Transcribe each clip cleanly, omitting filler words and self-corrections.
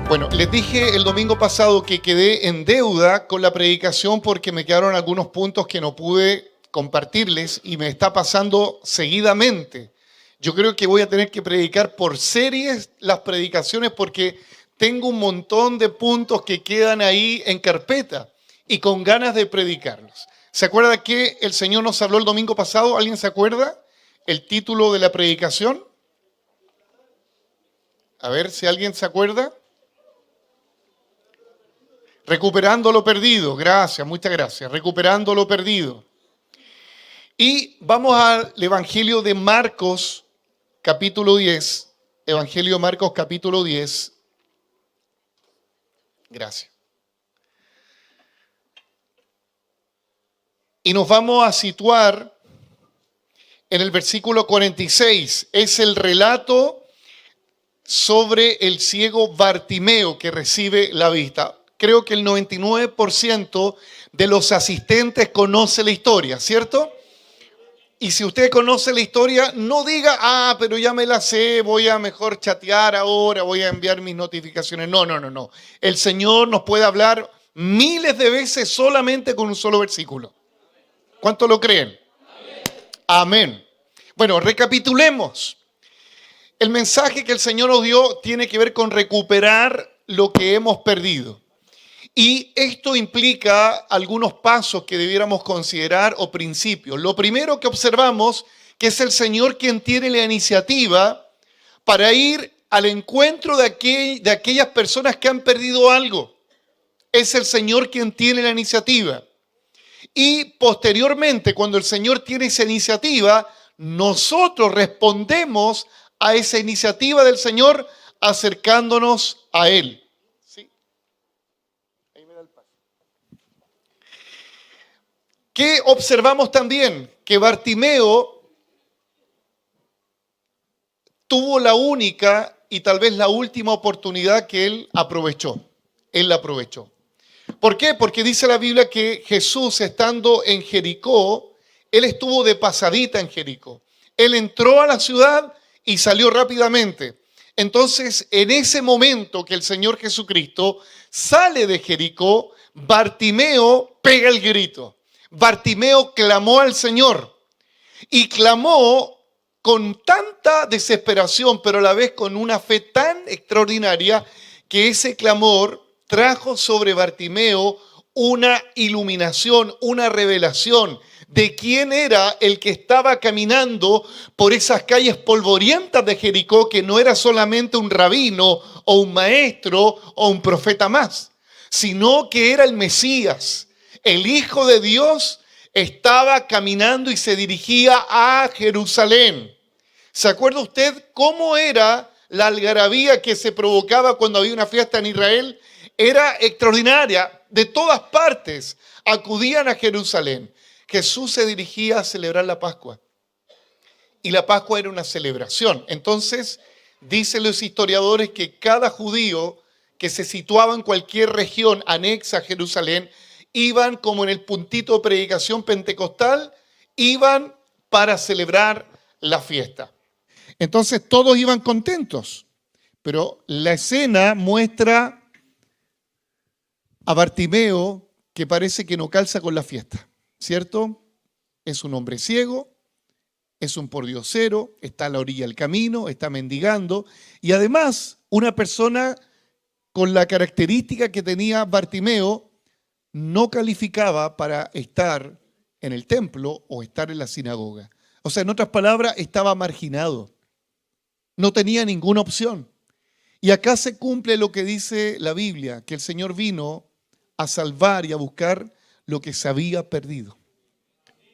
Bueno, les dije el domingo pasado que quedé en deuda con la predicación porque me quedaron algunos puntos que no pude compartirles y me está pasando seguidamente. Yo creo que voy a tener que predicar por series las predicaciones porque tengo un montón de puntos que quedan ahí en carpeta y con ganas de predicarlos. ¿Se acuerda que el Señor nos habló el domingo pasado? ¿Alguien se acuerda? El título de la predicación. A ver si alguien se acuerda. Recuperando lo perdido. Gracias, muchas gracias. Recuperando lo perdido. Y vamos al Evangelio de Marcos, capítulo 10. Evangelio de Marcos, capítulo 10. Gracias. Y nos vamos a situar en el versículo 46. Es el relato sobre el ciego Bartimeo que recibe la vista. Creo que el 99% de los asistentes conoce la historia, ¿cierto? Y si usted conoce la historia, no diga, pero ya me la sé, voy a mejor chatear ahora, voy a enviar mis notificaciones. No. El Señor nos puede hablar miles de veces solamente con un solo versículo. ¿Cuánto lo creen? Amén. Bueno, recapitulemos. El mensaje que el Señor nos dio tiene que ver con recuperar lo que hemos perdido. Y esto implica algunos pasos que debiéramos considerar o principios. Lo primero que observamos, que es el Señor quien tiene la iniciativa para ir al encuentro de aquellas personas que han perdido algo. Es el Señor quien tiene la iniciativa. Y posteriormente, cuando el Señor tiene esa iniciativa, nosotros respondemos a esa iniciativa del Señor acercándonos a Él. ¿Sí? Ahí me da el paso. ¿Qué observamos también? Que Bartimeo tuvo la única y tal vez la última oportunidad que él aprovechó. Él la aprovechó. ¿Por qué? Porque dice la Biblia que Jesús, estando en Jericó, él estuvo de pasadita en Jericó. Él entró a la ciudad y salió rápidamente. Entonces, en ese momento que el Señor Jesucristo sale de Jericó, Bartimeo pega el grito. Bartimeo clamó al Señor y clamó con tanta desesperación, pero a la vez con una fe tan extraordinaria que ese clamor trajo sobre Bartimeo una iluminación, una revelación de quién era el que estaba caminando por esas calles polvorientas de Jericó, que no era solamente un rabino o un maestro o un profeta más, sino que era el Mesías, el Hijo de Dios. Estaba caminando y se dirigía a Jerusalén. ¿Se acuerda usted cómo era la algarabía que se provocaba cuando había una fiesta en Israel? Era extraordinaria. De todas partes acudían a Jerusalén. Jesús se dirigía a celebrar la Pascua. Y la Pascua era una celebración. Entonces, dicen los historiadores que cada judío que se situaba en cualquier región anexa a Jerusalén, iban como en el puntito de predicación pentecostal, iban para celebrar la fiesta. Entonces todos iban contentos, pero la escena muestra a Bartimeo que parece que no calza con la fiesta, ¿cierto? Es un hombre ciego, es un pordiosero, está a la orilla del camino, está mendigando, y además una persona con la característica que tenía Bartimeo no calificaba para estar en el templo o estar en la sinagoga. O sea, en otras palabras, estaba marginado. No tenía ninguna opción. Y acá se cumple lo que dice la Biblia, que el Señor vino a salvar y a buscar lo que se había perdido.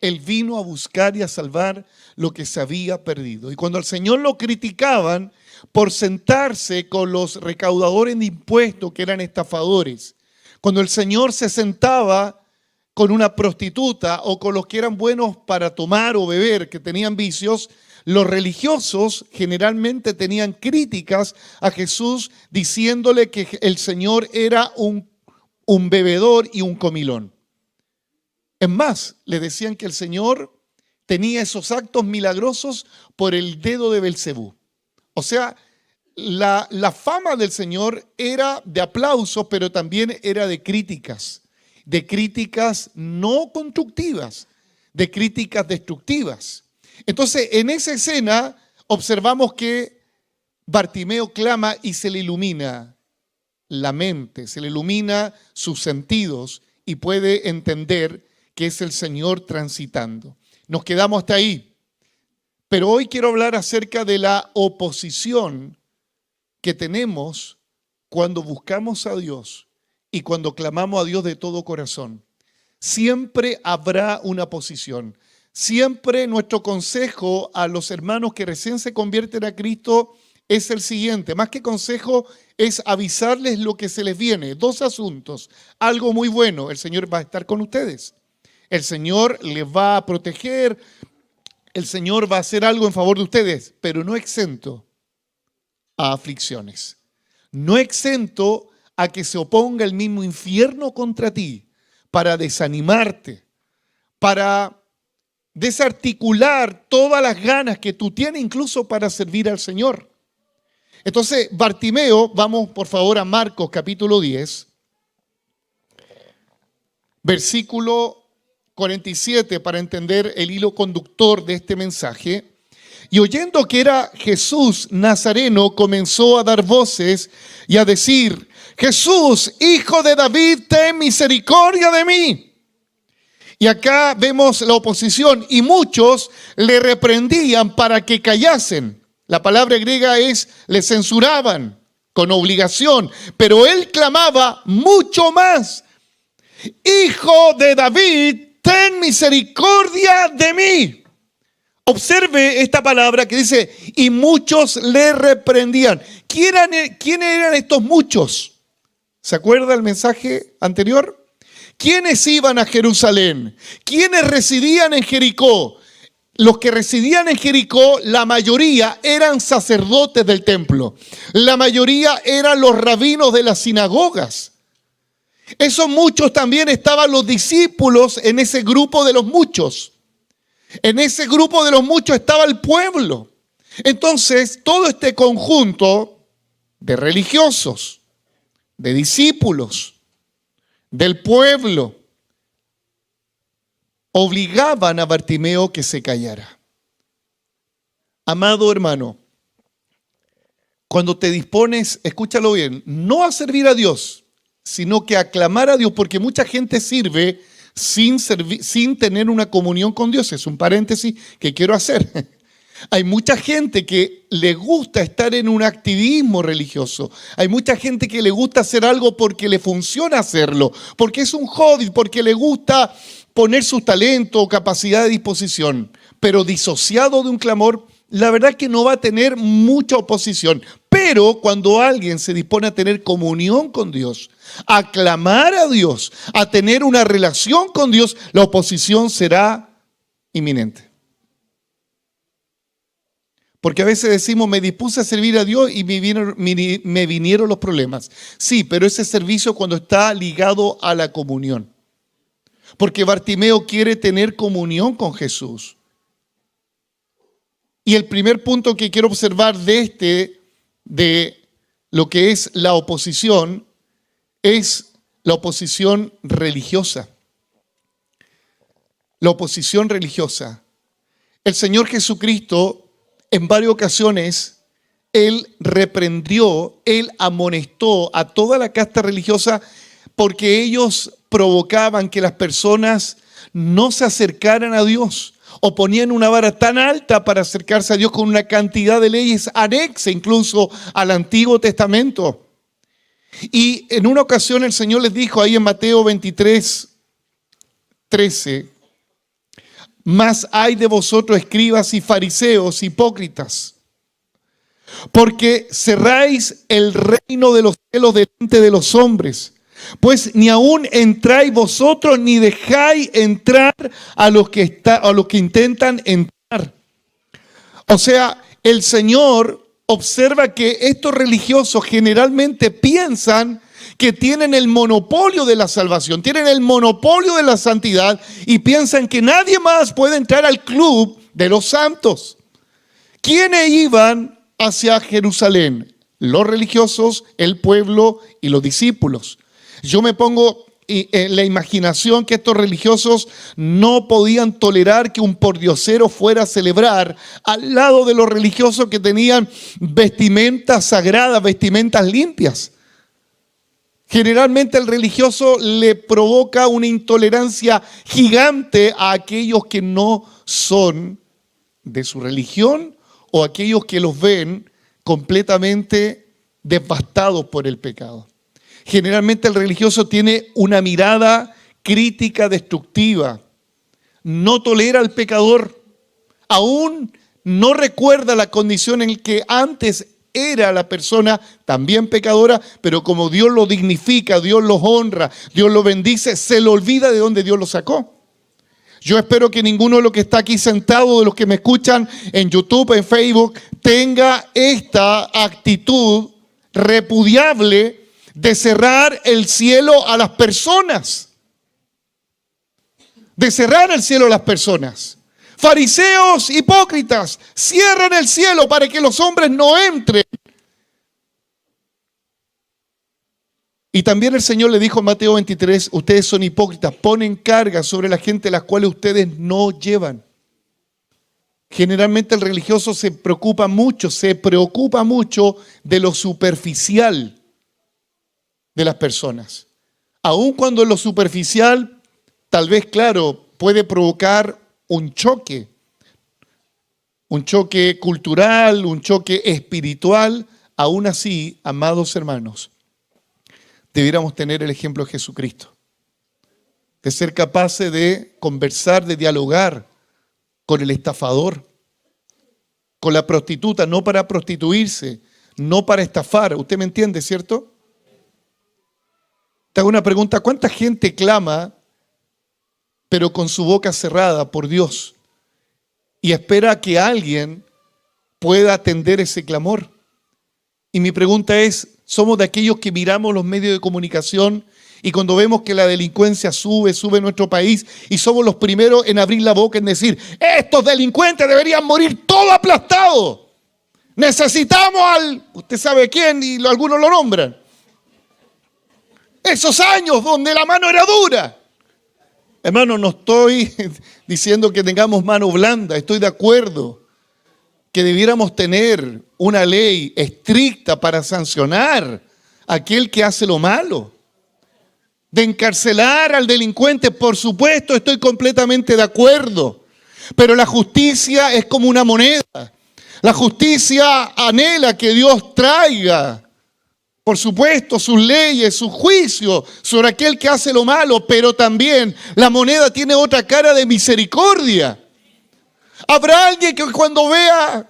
Él vino a buscar y a salvar lo que se había perdido. Y cuando al Señor lo criticaban por sentarse con los recaudadores de impuestos, que eran estafadores, cuando el Señor se sentaba con una prostituta o con los que eran buenos para tomar o beber, que tenían vicios, los religiosos generalmente tenían críticas a Jesús diciéndole que el Señor era un bebedor y un comilón. Es más, le decían que el Señor tenía esos actos milagrosos por el dedo de Belcebú. O sea, la fama del Señor era de aplausos, pero también era de críticas no constructivas, de críticas destructivas. Entonces, en esa escena observamos que Bartimeo clama y se le ilumina la mente, se le ilumina sus sentidos y puede entender que es el Señor transitando. Nos quedamos hasta ahí. Pero hoy quiero hablar acerca de la oposición que tenemos cuando buscamos a Dios y cuando clamamos a Dios de todo corazón. Siempre habrá una oposición. Siempre nuestro consejo a los hermanos que recién se convierten a Cristo es el siguiente. Más que consejo, es avisarles lo que se les viene. Dos asuntos. Algo muy bueno, el Señor va a estar con ustedes. El Señor les va a proteger. El Señor va a hacer algo en favor de ustedes, pero no exento a aflicciones. No exento a que se oponga el mismo infierno contra ti para desanimarte, para desarticular todas las ganas que tú tienes incluso para servir al Señor. Entonces, Bartimeo, vamos por favor a Marcos capítulo 10, versículo 47 para entender el hilo conductor de este mensaje. Y oyendo que era Jesús Nazareno, comenzó a dar voces y a decir: Jesús, hijo de David, ten misericordia de mí. Y acá vemos la oposición y muchos le reprendían para que callasen. La palabra griega es le censuraban con obligación, pero él clamaba mucho más: Hijo de David, ten misericordia de mí. Observe esta palabra que dice, y muchos le reprendían. ¿Quiénes eran estos muchos? ¿Se acuerda el mensaje anterior? ¿Quiénes iban a Jerusalén? ¿Quiénes residían en Jericó? Los que residían en Jericó, la mayoría eran sacerdotes del templo. La mayoría eran los rabinos de las sinagogas. Esos muchos también estaban los discípulos en ese grupo de los muchos. En ese grupo de los muchos estaba el pueblo. Entonces, todo este conjunto de religiosos, de discípulos, del pueblo, obligaban a Bartimeo que se callara. Amado hermano, cuando te dispones, escúchalo bien, no a servir a Dios, sino que a clamar a Dios, porque mucha gente sirve sin tener una comunión con Dios. Es un paréntesis que quiero hacer. Hay mucha gente que le gusta estar en un activismo religioso. Hay mucha gente que le gusta hacer algo porque le funciona hacerlo, porque es un hobby, porque le gusta poner sus talentos o capacidad de disposición. Pero disociado de un clamor, la verdad es que no va a tener mucha oposición. Pero cuando alguien se dispone a tener comunión con Dios, a clamar a Dios, a tener una relación con Dios, la oposición será inminente. Porque a veces decimos, me dispuse a servir a Dios y me vinieron los problemas. Sí, pero ese servicio cuando está ligado a la comunión. Porque Bartimeo quiere tener comunión con Jesús. Y el primer punto que quiero observar de lo que es la oposición, es la oposición religiosa. La oposición religiosa. El Señor Jesucristo, en varias ocasiones, Él reprendió, Él amonestó a toda la casta religiosa porque ellos provocaban que las personas no se acercaran a Dios o ponían una vara tan alta para acercarse a Dios con una cantidad de leyes anexa incluso al Antiguo Testamento. Y en una ocasión el Señor les dijo ahí en Mateo 23:13, mas hay de vosotros escribas y fariseos, hipócritas, porque cerráis el reino de los cielos delante de los hombres, pues ni aún entráis vosotros ni dejáis entrar a los que intentan entrar. O sea, el Señor observa que estos religiosos generalmente piensan que tienen el monopolio de la salvación, tienen el monopolio de la santidad y piensan que nadie más puede entrar al club de los santos. ¿Quiénes iban hacia Jerusalén? los religiosos, el pueblo y los discípulos. Yo me pongo en la imaginación que estos religiosos no podían tolerar que un pordiosero fuera a celebrar al lado de los religiosos que tenían vestimentas sagradas, vestimentas limpias. Generalmente el religioso le provoca una intolerancia gigante a aquellos que no son de su religión o aquellos que los ven completamente devastados por el pecado. Generalmente el religioso tiene una mirada crítica, destructiva. No tolera al pecador. Aún no recuerda la condición en que antes era la persona también pecadora, pero como Dios lo dignifica, Dios lo honra, Dios lo bendice, se le olvida de dónde Dios lo sacó. Yo espero que ninguno de los que está aquí sentado, de los que me escuchan en YouTube, en Facebook, tenga esta actitud repudiable de cerrar el cielo a las personas. De cerrar el cielo a las personas. Fariseos hipócritas, cierran el cielo para que los hombres no entren. Y también el Señor le dijo en Mateo 23, ustedes son hipócritas, ponen cargas sobre la gente las cuales ustedes no llevan. Generalmente el religioso se preocupa mucho de lo superficial de las personas. Aun cuando lo superficial, tal vez, claro, puede provocar un choque cultural, un choque espiritual. Aún así, amados hermanos, debiéramos tener el ejemplo de Jesucristo, de ser capaces de conversar, de dialogar con el estafador, con la prostituta, no para prostituirse, no para estafar. ¿Usted me entiende, cierto? Te hago una pregunta, ¿cuánta gente clama, pero con su boca cerrada por Dios, y espera que alguien pueda atender ese clamor? Y mi pregunta es, ¿somos de aquellos que miramos los medios de comunicación y cuando vemos que la delincuencia sube en nuestro país y somos los primeros en abrir la boca en decir, estos delincuentes deberían morir todos aplastados? Necesitamos usted sabe quién, y algunos lo nombran. Esos años donde la mano era dura. Hermano, no estoy diciendo que tengamos mano blanda, estoy de acuerdo que debiéramos tener una ley estricta para sancionar a aquel que hace lo malo. De encarcelar al delincuente, por supuesto, estoy completamente de acuerdo. Pero la justicia es como una moneda. La justicia anhela que Dios traiga, por supuesto, sus leyes, su juicio sobre aquel que hace lo malo, pero también la moneda tiene otra cara de misericordia. Habrá alguien que cuando vea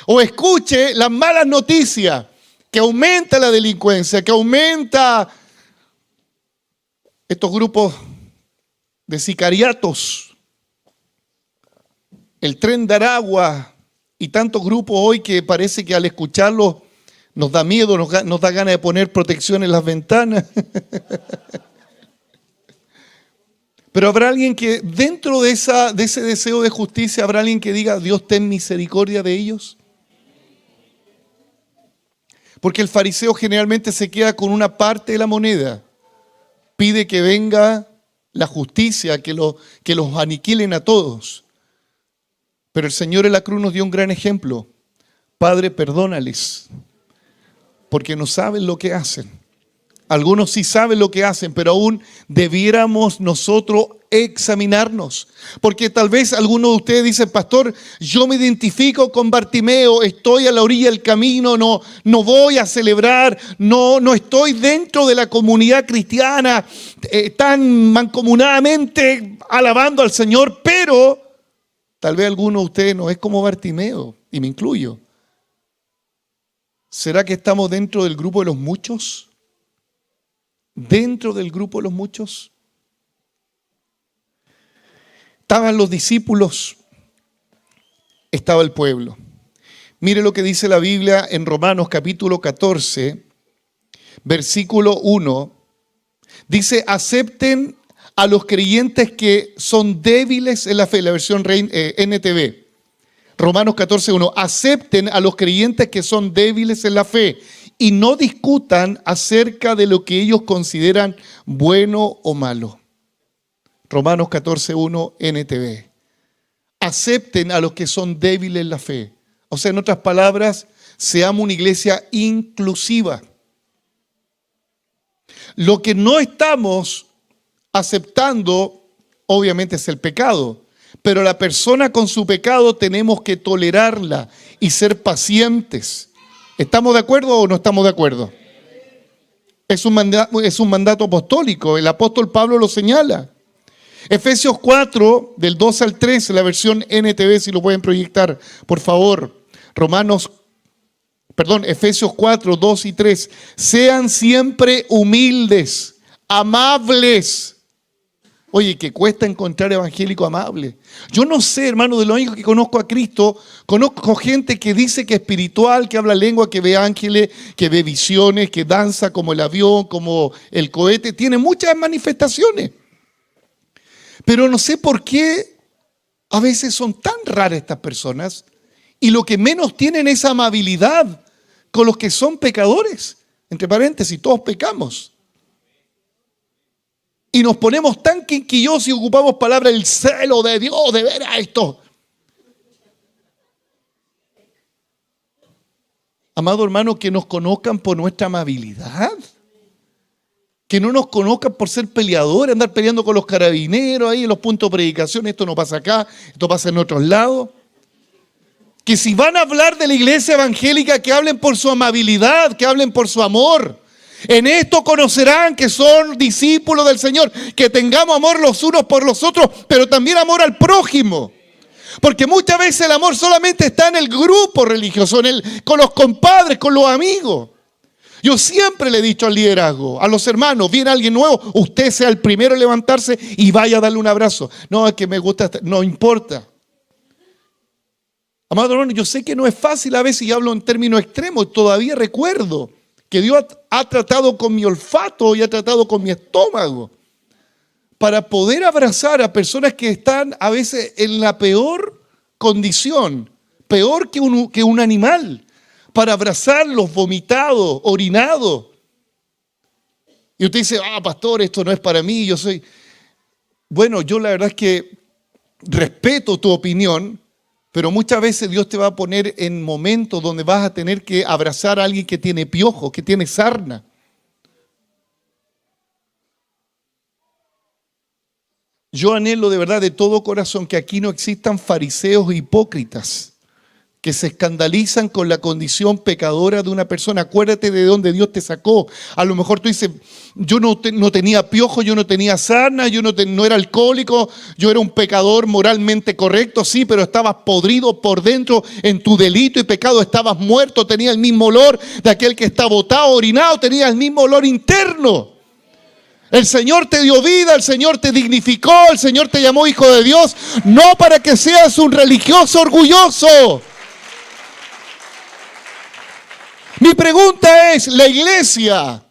o escuche las malas noticias, que aumenta la delincuencia, que aumenta estos grupos de sicariatos, el Tren de Aragua y tantos grupos hoy que parece que al escucharlos nos da miedo, nos da ganas de poner protección en las ventanas. Pero habrá alguien que dentro de ese deseo de justicia, habrá alguien que diga, Dios ten misericordia de ellos. Porque el fariseo generalmente se queda con una parte de la moneda. Pide que venga la justicia, que los aniquilen a todos. Pero el Señor en la cruz nos dio un gran ejemplo. Padre, perdónales, porque no saben lo que hacen. Algunos sí saben lo que hacen, pero aún debiéramos nosotros examinarnos. Porque tal vez algunos de ustedes dicen, pastor, yo me identifico con Bartimeo, estoy a la orilla del camino, no voy a celebrar, no estoy dentro de la comunidad cristiana tan mancomunadamente alabando al Señor, pero tal vez alguno de ustedes no es como Bartimeo, y me incluyo. ¿Será que estamos dentro del grupo de los muchos? ¿Dentro del grupo de los muchos? Estaban los discípulos, estaba el pueblo. Mire lo que dice la Biblia en Romanos capítulo 14, versículo 1. Dice, acepten a los creyentes que son débiles en la fe, la versión NTV. Romanos 14:1, acepten a los creyentes que son débiles en la fe y no discutan acerca de lo que ellos consideran bueno o malo. Romanos 14:1 NTV. Acepten a los que son débiles en la fe. O sea, en otras palabras, seamos una iglesia inclusiva. Lo que no estamos aceptando, obviamente, es el pecado. Pero la persona con su pecado tenemos que tolerarla y ser pacientes. ¿Estamos de acuerdo o no estamos de acuerdo? Es un mandato apostólico. El apóstol Pablo lo señala. Efesios 4, del 2 al 3, la versión NTV, si lo pueden proyectar, por favor. Efesios 4, 2 y 3. Sean siempre humildes, amables. Oye, que cuesta encontrar evangélico amable. Yo no sé, hermano, de lo único que conozco a Cristo, conozco gente que dice que es espiritual, que habla lengua, que ve ángeles, que ve visiones, que danza como el avión, como el cohete. Tiene muchas manifestaciones. Pero no sé por qué a veces son tan raras estas personas y lo que menos tienen es amabilidad con los que son pecadores. Entre paréntesis, todos pecamos. Y nos ponemos tan quisquillosos y ocupamos palabras del celo de Dios, de ver a esto. Amado hermano, que nos conozcan por nuestra amabilidad. Que no nos conozcan por ser peleadores, andar peleando con los carabineros ahí en los puntos de predicación. Esto no pasa acá, esto pasa en otros lados. Que si van a hablar de la iglesia evangélica, que hablen por su amabilidad, que hablen por su amor. En esto conocerán que son discípulos del Señor, que tengamos amor los unos por los otros, pero también amor al prójimo. Porque muchas veces el amor solamente está en el grupo religioso, con los compadres, con los amigos. Yo siempre le he dicho al liderazgo, a los hermanos, viene alguien nuevo, usted sea el primero en levantarse y vaya a darle un abrazo. No, es que me gusta, no importa. Amado hermano, yo sé que no es fácil a veces y hablo en términos extremos, todavía recuerdo que Dios ha tratado con mi olfato y ha tratado con mi estómago para poder abrazar a personas que están a veces en la peor condición, peor que un animal, para abrazarlos vomitados, orinados. Y usted dice, pastor, esto no es para mí, yo soy... Bueno, yo la verdad es que respeto tu opinión, pero muchas veces Dios te va a poner en momentos donde vas a tener que abrazar a alguien que tiene piojo, que tiene sarna. Yo anhelo de verdad de todo corazón que aquí no existan fariseos hipócritas que se escandalizan con la condición pecadora de una persona. Acuérdate de dónde Dios te sacó. A lo mejor tú dices, yo no tenía piojo, yo no tenía sarna, yo no era alcohólico, yo era un pecador moralmente correcto, sí, pero estabas podrido por dentro en tu delito y pecado, estabas muerto, tenía el mismo olor de aquel que está botado, orinado, tenía el mismo olor interno. El Señor te dio vida, el Señor te dignificó, el Señor te llamó hijo de Dios, no para que seas un religioso orgulloso. Mi pregunta es, la iglesia,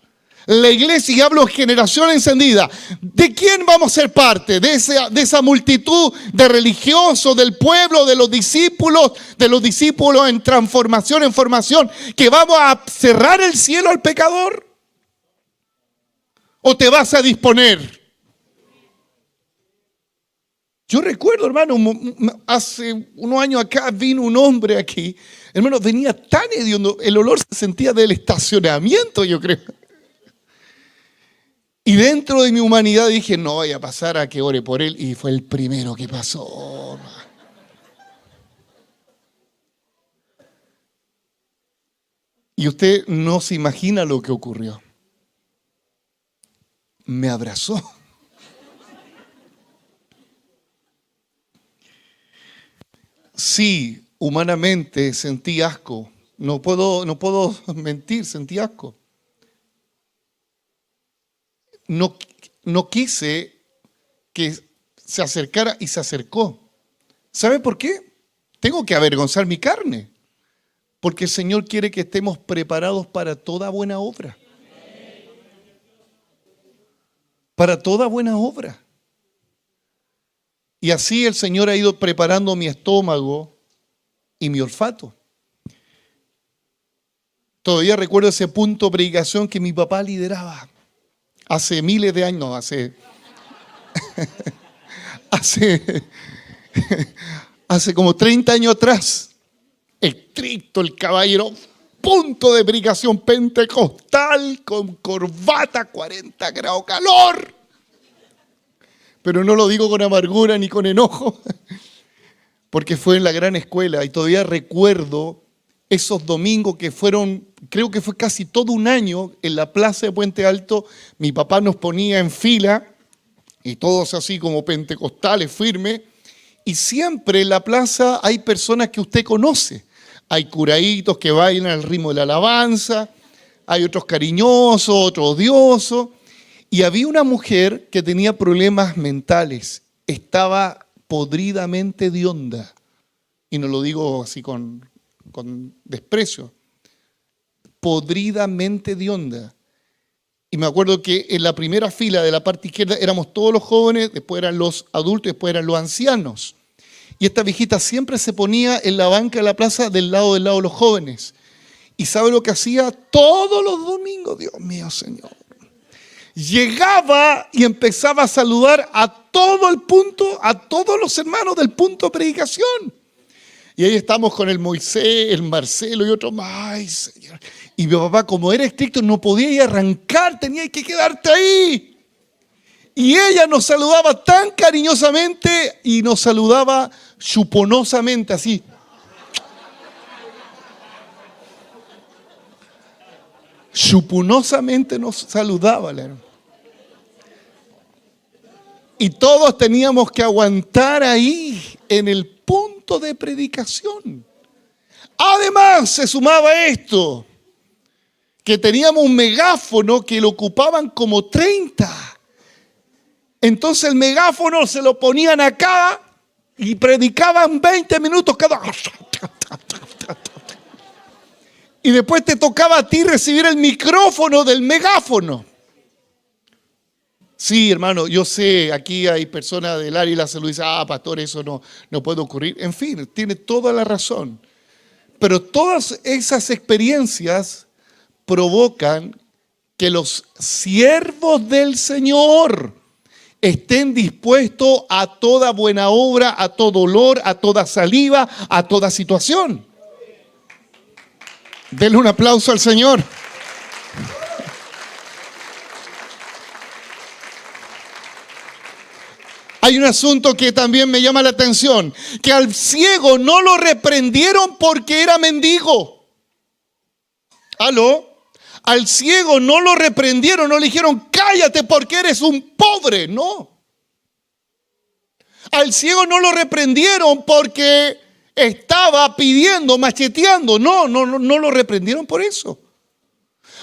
y hablo generación encendida, ¿de quién vamos a ser parte? ¿De esa multitud de religiosos, del pueblo, de los discípulos en transformación, en formación, que vamos a cerrar el cielo al pecador? ¿O te vas a disponer? Yo recuerdo, hermano, hace unos años acá vino un hombre aquí. Hermano, venía tan hediondo, el olor se sentía del estacionamiento, yo creo. Y dentro de mi humanidad dije, no voy a pasar a que ore por él. Y fue el primero que pasó. Y usted no se imagina lo que ocurrió. Me abrazó. Sí, humanamente sentí asco. No puedo mentir, sentí asco. No quise que se acercara y se acercó. ¿Sabe por qué? Tengo que avergonzar mi carne. Porque el Señor quiere que estemos preparados para toda buena obra. Para toda buena obra. Y así el Señor ha ido preparando mi estómago y mi olfato. Todavía recuerdo ese punto de predicación que mi papá lideraba. Hace miles de años, no, hace como 30 años atrás. Estricto el caballero, punto de predicación pentecostal, con corbata, 40 grados calor. Pero no lo digo con amargura ni con enojo, porque fue en la gran escuela y todavía recuerdo esos domingos que fueron, creo que fue casi todo un año en la plaza de Puente Alto. Mi papá nos ponía en fila y todos así como pentecostales, firmes. Y siempre en la plaza hay personas que usted conoce. Hay curaditos que bailan al ritmo de la alabanza, hay otros cariñosos, otros odiosos. Y había una mujer que tenía problemas mentales, estaba podridamente hedionda. Y no lo digo así con desprecio. Podridamente hedionda. Y me acuerdo que en la primera fila de la parte izquierda éramos todos los jóvenes, después eran los adultos, después eran los ancianos. Y esta viejita siempre se ponía en la banca de la plaza del lado de los jóvenes. ¿Y sabe lo que hacía? Todos los domingos, Dios mío, Señor. Llegaba y empezaba a saludar a todo el punto, a todos los hermanos del punto de predicación. Y ahí estamos con el Moisés, el Marcelo y otro más. Ay, Señor. Y mi papá, como era estricto, no podía ir a arrancar, tenía que quedarte ahí. Y ella nos saludaba tan cariñosamente y nos saludaba chuponosamente, así. Chuponosamente nos saludaba, hermano. Y todos teníamos que aguantar ahí en el punto de predicación. Además, se sumaba esto, que teníamos un megáfono que lo ocupaban como 30. Entonces el megáfono se lo ponían acá y predicaban 20 minutos cada. Y después te tocaba a ti recibir el micrófono del megáfono. Sí, hermano, yo sé, aquí hay personas del área de la salud y dicen, pastor, eso no puede ocurrir. En fin, tiene toda la razón. Pero todas esas experiencias provocan que los siervos del Señor estén dispuestos a toda buena obra, a todo olor, a toda saliva, a toda situación. Denle un aplauso al Señor. Hay un asunto que también me llama la atención, que al ciego no lo reprendieron porque era mendigo. ¿Aló? Al ciego no lo reprendieron, no le dijeron, cállate porque eres un pobre. No. Al ciego no lo reprendieron porque estaba pidiendo, macheteando. No lo reprendieron por eso.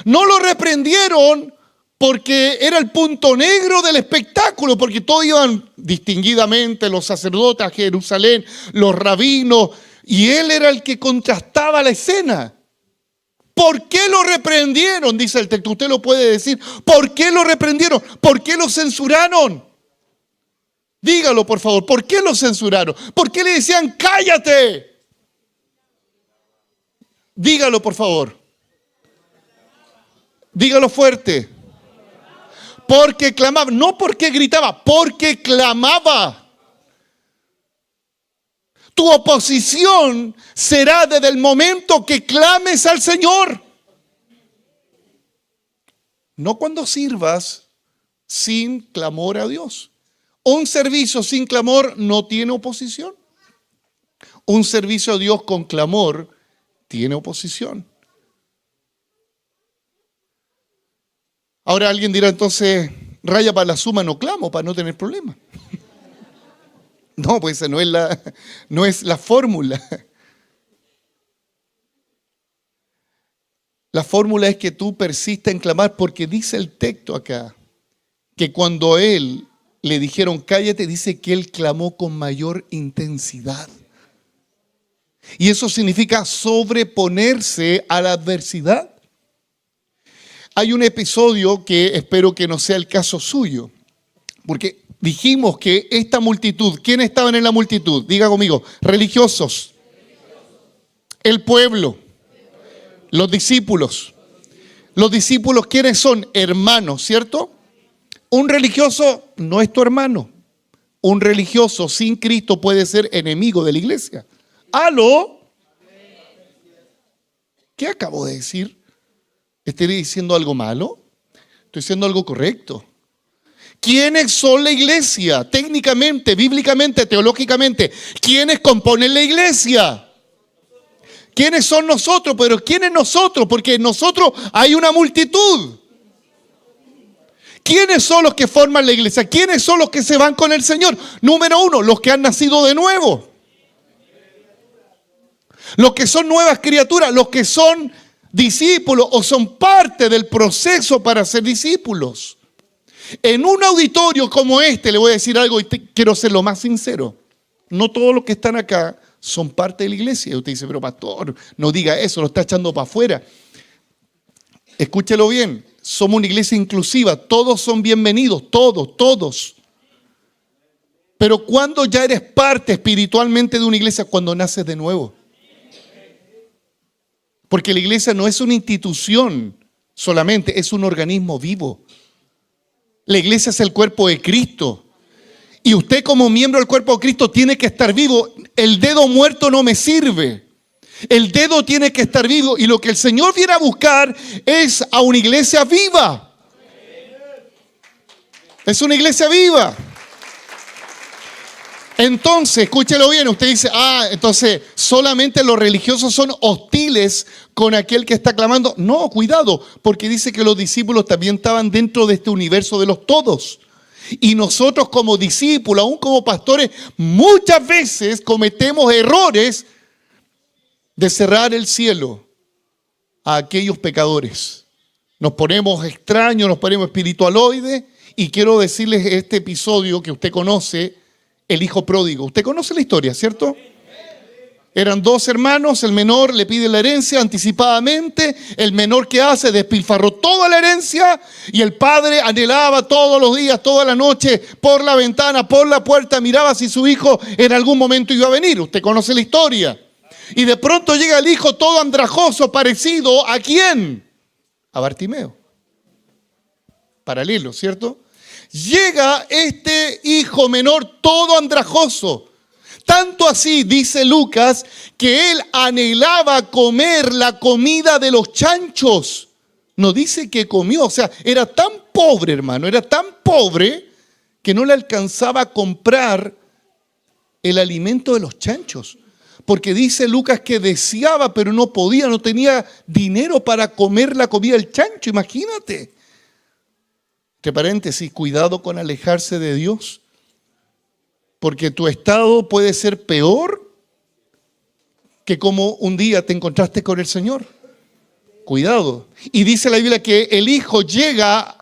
No lo reprendieron porque era el punto negro del espectáculo, porque todos iban distinguidamente, los sacerdotes a Jerusalén, los rabinos, y él era el que contrastaba la escena. ¿Por qué lo reprendieron? Dice el texto, usted lo puede decir. ¿Por qué lo reprendieron? ¿Por qué lo censuraron? Dígalo, por favor. ¿Por qué lo censuraron? ¿Por qué le decían cállate? Dígalo, por favor. Dígalo fuerte. Porque clamaba, no porque gritaba, porque clamaba. Tu oposición será desde el momento que clames al Señor. No cuando sirvas sin clamor a Dios. Un servicio sin clamor no tiene oposición. Un servicio a Dios con clamor tiene oposición. Ahora alguien dirá entonces, raya para la suma, no clamo para no tener problemas. No, pues esa no es la fórmula. La fórmula es que tú persistas en clamar, porque dice el texto acá, que cuando él le dijeron cállate, dice que él clamó con mayor intensidad. Y eso significa sobreponerse a la adversidad. Hay un episodio que espero que no sea el caso suyo, porque dijimos que esta multitud, ¿quiénes estaban en la multitud? Diga conmigo, religiosos, el pueblo, Los discípulos. Los discípulos, ¿quiénes son? Hermanos, ¿cierto? Un religioso no es tu hermano. Un religioso sin Cristo puede ser enemigo de la iglesia. ¿Aló? ¿Qué acabo de decir? ¿Estoy diciendo algo malo? ¿Estoy diciendo algo correcto? ¿Quiénes son la iglesia? Técnicamente, bíblicamente, teológicamente. ¿Quiénes componen la iglesia? ¿Quiénes son nosotros? Pero ¿quiénes nosotros? Porque en nosotros hay una multitud. ¿Quiénes son los que forman la iglesia? ¿Quiénes son los que se van con el Señor? Número uno, los que han nacido de nuevo. Los que son nuevas criaturas, los que son discípulos o son parte del proceso para ser discípulos. En un auditorio como este, le voy a decir algo y quiero ser lo más sincero. No todos los que están acá son parte de la iglesia. Y usted dice, pero pastor, no diga eso, lo está echando para afuera. Escúchelo bien, somos una iglesia inclusiva, todos son bienvenidos, todos. Pero cuando ya eres parte espiritualmente de una iglesia, cuando naces de nuevo. Porque la iglesia no es una institución solamente, es un organismo vivo. La iglesia es el cuerpo de Cristo. Y usted como miembro del cuerpo de Cristo tiene que estar vivo. El dedo muerto no me sirve. El dedo tiene que estar vivo. Y lo que el Señor viene a buscar es a una iglesia viva. Es una iglesia viva. Entonces, escúchelo bien, usted dice, entonces solamente los religiosos son hostiles con aquel que está clamando. No, cuidado, porque dice que los discípulos también estaban dentro de este universo de los todos. Y nosotros como discípulos, aún como pastores, muchas veces cometemos errores de cerrar el cielo a aquellos pecadores. Nos ponemos extraños, nos ponemos espiritualoides, y quiero decirles este episodio que usted conoce, el hijo pródigo. Usted conoce la historia, ¿cierto? Eran dos hermanos, el menor le pide la herencia anticipadamente, el menor que hace despilfarró toda la herencia y el padre anhelaba todos los días, toda la noche, por la ventana, por la puerta, miraba si su hijo en algún momento iba a venir. Usted conoce la historia. Y de pronto llega el hijo todo andrajoso, parecido ¿a quién? A Bartimeo. Paralelo, ¿cierto? Llega este hijo menor todo andrajoso. Tanto así, dice Lucas, que él anhelaba comer la comida de los chanchos. No dice que comió, o sea, era tan pobre, hermano, era tan pobre que no le alcanzaba a comprar el alimento de los chanchos. Porque dice Lucas que deseaba, pero no podía, no tenía dinero para comer la comida del chancho, imagínate. Entre paréntesis, cuidado con alejarse de Dios, porque tu estado puede ser peor que como un día te encontraste con el Señor. Cuidado. Y dice la Biblia que el hijo llega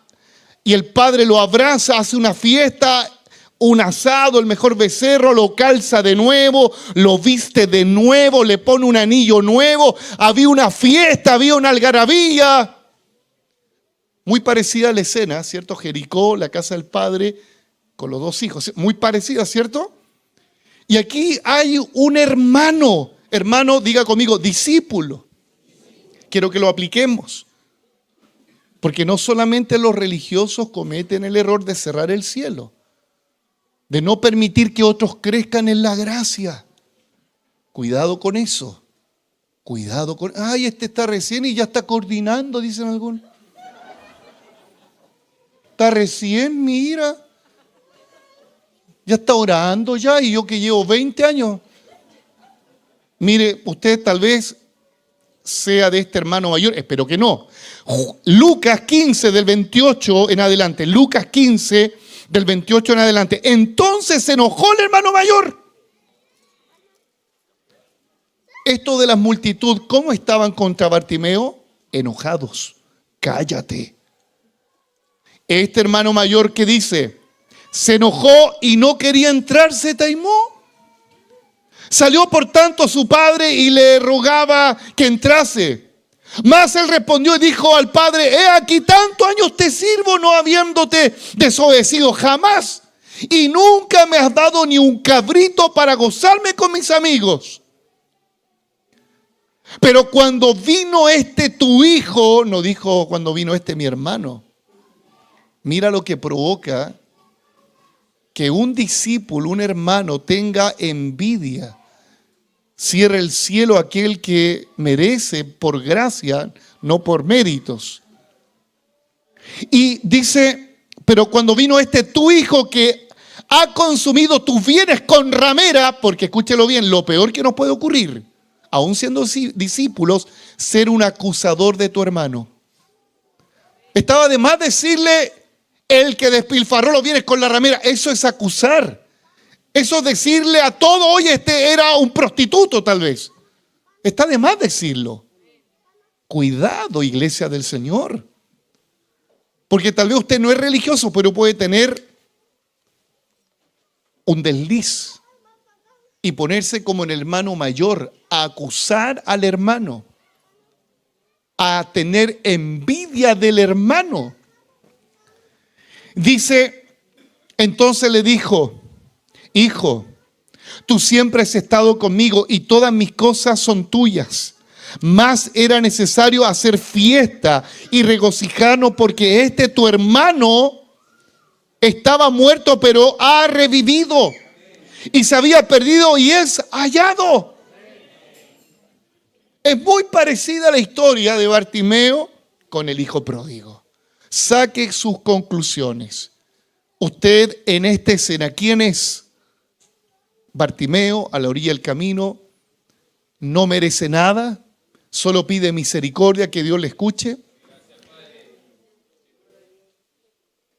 y el padre lo abraza, hace una fiesta, un asado, el mejor becerro, lo calza de nuevo, lo viste de nuevo, le pone un anillo nuevo. Había una fiesta, había una algarabía. Muy parecida a la escena, ¿cierto? Jericó, la casa del padre, con los dos hijos. Muy parecida, ¿cierto? Y aquí hay un hermano, diga conmigo, discípulo. Quiero que lo apliquemos. Porque no solamente los religiosos cometen el error de cerrar el cielo, de no permitir que otros crezcan en la gracia. Cuidado con eso. Cuidado con... este está recién y ya está coordinando, dicen algunos. Está recién, mira. Ya está orando ya, y yo que llevo 20 años. Mire, usted tal vez sea de este hermano mayor, espero que no. Lucas 15 del 28 en adelante, Lucas 15 del 28 en adelante. Entonces se enojó el hermano mayor. Esto de la multitud, ¿cómo estaban contra Bartimeo? Enojados. Cállate. Este hermano mayor que dice, se enojó y no quería entrar, se taimó. Salió por tanto su padre y le rogaba que entrase. Mas él respondió y dijo al padre, he aquí tantos años te sirvo no habiéndote desobedecido jamás. Y nunca me has dado ni un cabrito para gozarme con mis amigos. Pero cuando vino este tu hijo, no dijo cuando vino este mi hermano. Mira lo que provoca que un discípulo, un hermano, tenga envidia. Cierra el cielo aquel que merece por gracia, no por méritos. Y dice, pero cuando vino este tu hijo que ha consumido tus bienes con ramera, porque escúchelo bien, lo peor que nos puede ocurrir, aún siendo discípulos, ser un acusador de tu hermano. Estaba de más decirle el que despilfarró los bienes con la ramera. Eso es acusar. Eso es decirle a todo, oye, este era un prostituto tal vez. Está de más decirlo. Cuidado, iglesia del Señor. Porque tal vez usted no es religioso, pero puede tener un desliz y ponerse como el hermano mayor, a acusar al hermano, a tener envidia del hermano. Dice, entonces le dijo, hijo, tú siempre has estado conmigo y todas mis cosas son tuyas. Mas era necesario hacer fiesta y regocijarnos porque este tu hermano estaba muerto pero ha revivido y se había perdido y es hallado. Es muy parecida la historia de Bartimeo con el hijo pródigo. Saque sus conclusiones. Usted en esta escena, ¿quién es? Bartimeo a la orilla del camino, no merece nada, solo pide misericordia, que Dios le escuche.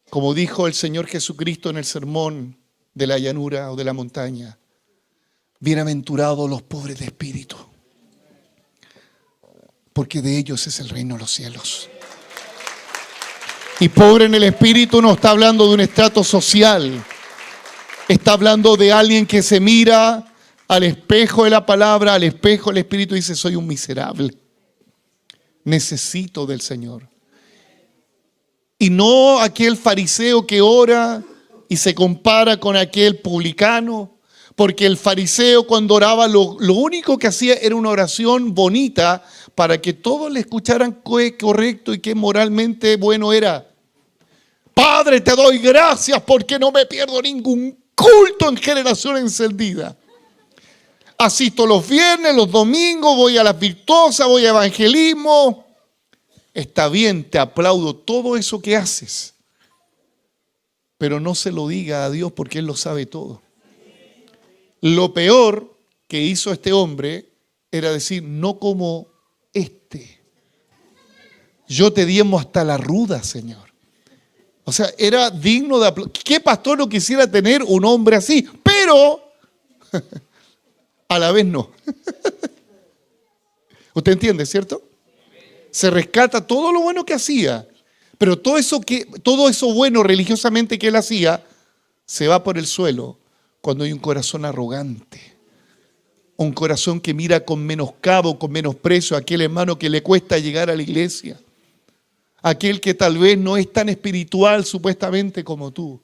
Como dijo el Señor Jesucristo en el sermón de la llanura o de la montaña, bienaventurados los pobres de espíritu, porque de ellos es el reino de los cielos. Y pobre en el espíritu no está hablando de un estrato social, está hablando de alguien que se mira al espejo de la palabra, al espejo del espíritu y dice, soy un miserable, necesito del Señor. Y no aquel fariseo que ora y se compara con aquel publicano, porque el fariseo cuando oraba lo único que hacía era una oración bonita para que todos le escucharan qué correcto y qué moralmente bueno era. Padre, te doy gracias porque no me pierdo ningún culto en generación encendida. Asisto los viernes, los domingos, voy a las virtuosas, voy a evangelismo. Está bien, te aplaudo todo eso que haces, pero no se lo diga a Dios porque Él lo sabe todo. Lo peor que hizo este hombre era decir, no como este. Yo te diezmo hasta la ruda, Señor. O sea, era digno de aplauso. ¿Qué pastor no quisiera tener un hombre así? Pero a la vez no. ¿Usted entiende, cierto? Se rescata todo lo bueno que hacía, pero todo eso bueno religiosamente que él hacía se va por el suelo cuando hay un corazón arrogante, un corazón que mira con menoscabo, con menosprecio a aquel hermano que le cuesta llegar a la iglesia, aquel que tal vez no es tan espiritual supuestamente como tú.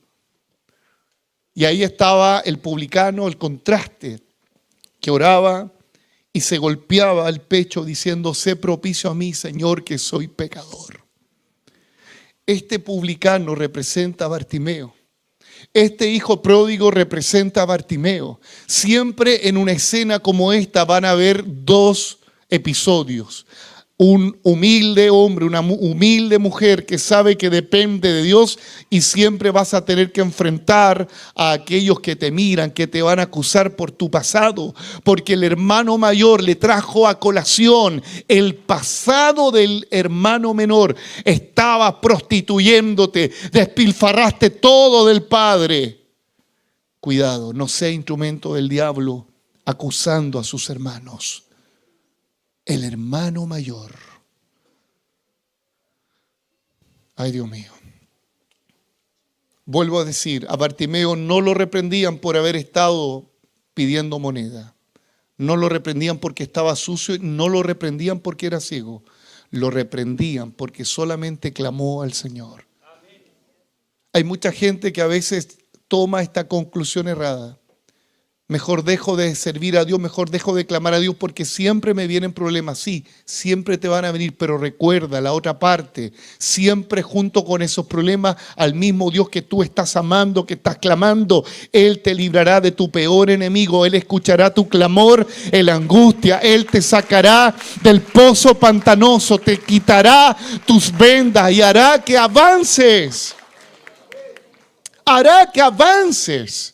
Y ahí estaba el publicano, el contraste, que oraba y se golpeaba el pecho diciendo, sé propicio a mí, Señor, que soy pecador. Este publicano representa a Bartimeo. Este hijo pródigo representa a Bartimeo. Siempre en una escena como esta van a haber dos episodios. Un humilde hombre, una humilde mujer que sabe que depende de Dios y siempre vas a tener que enfrentar a aquellos que te miran, que te van a acusar por tu pasado, porque el hermano mayor le trajo a colación el pasado del hermano menor. Estaba prostituyéndote, despilfarraste todo del padre. Cuidado, no sea instrumento del diablo acusando a sus hermanos. El hermano mayor. Ay, Dios mío. Vuelvo a decir, a Bartimeo no lo reprendían por haber estado pidiendo moneda. No lo reprendían porque estaba sucio, no lo reprendían porque era ciego. Lo reprendían porque solamente clamó al Señor. Hay mucha gente que a veces toma esta conclusión errada. Mejor dejo de servir a Dios, mejor dejo de clamar a Dios porque siempre me vienen problemas. Sí, siempre te van a venir, pero recuerda la otra parte. Siempre junto con esos problemas al mismo Dios que tú estás amando, que estás clamando. Él te librará de tu peor enemigo. Él escuchará tu clamor en la angustia. Él te sacará del pozo pantanoso, te quitará tus vendas y hará que avances. Hará que avances.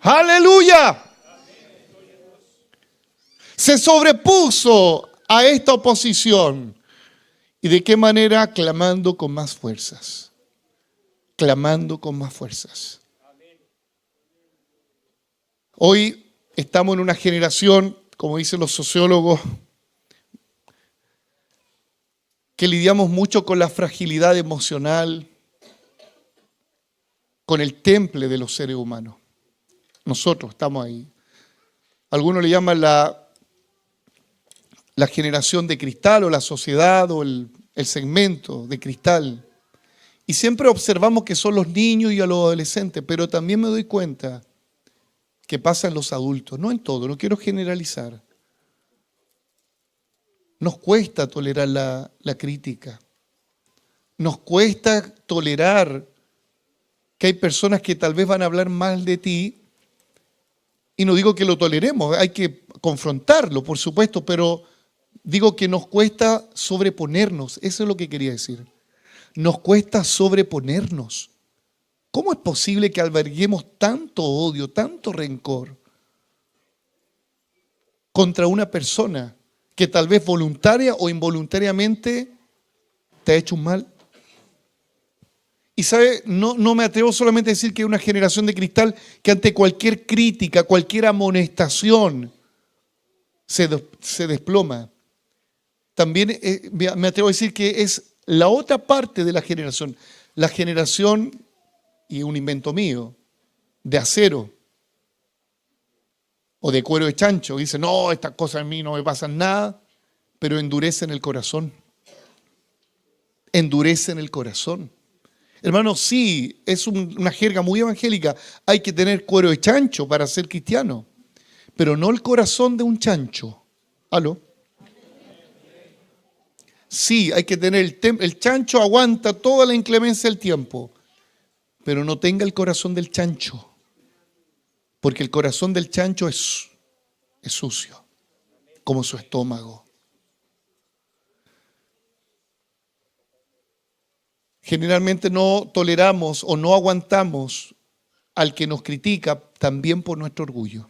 ¡Aleluya! Se sobrepuso a esta oposición. ¿Y de qué manera? Clamando con más fuerzas. Clamando con más fuerzas. Hoy estamos en una generación, como dicen los sociólogos, que lidiamos mucho con la fragilidad emocional, con el temple de los seres humanos. Nosotros estamos ahí. Algunos le llaman la generación de cristal o la sociedad o el segmento de cristal. Y siempre observamos que son los niños y a los adolescentes, pero también me doy cuenta que pasa en los adultos. No en todo, no quiero generalizar. Nos cuesta tolerar la crítica. Nos cuesta tolerar que hay personas que tal vez van a hablar mal de ti. Y no digo que lo toleremos, hay que confrontarlo, por supuesto, pero digo que nos cuesta sobreponernos. Eso es lo que quería decir. Nos cuesta sobreponernos. ¿Cómo es posible que alberguemos tanto odio, tanto rencor contra una persona que tal vez voluntaria o involuntariamente te ha hecho un mal? Y sabe, no me atrevo solamente a decir que es una generación de cristal que ante cualquier crítica, cualquier amonestación se desploma. También me atrevo a decir que es la otra parte de la generación, y un invento mío, de acero o de cuero de chancho. Dice, no, estas cosas a mí no me pasan nada, pero endurecen el corazón. Endurecen el corazón. Hermano, sí, es una jerga muy evangélica. Hay que tener cuero de chancho para ser cristiano, pero no el corazón de un chancho. ¿Aló? Sí, hay que tener el chancho aguanta toda la inclemencia del tiempo, pero no tenga el corazón del chancho, porque el corazón del chancho es sucio, como su estómago. Generalmente no toleramos o no aguantamos al que nos critica también por nuestro orgullo.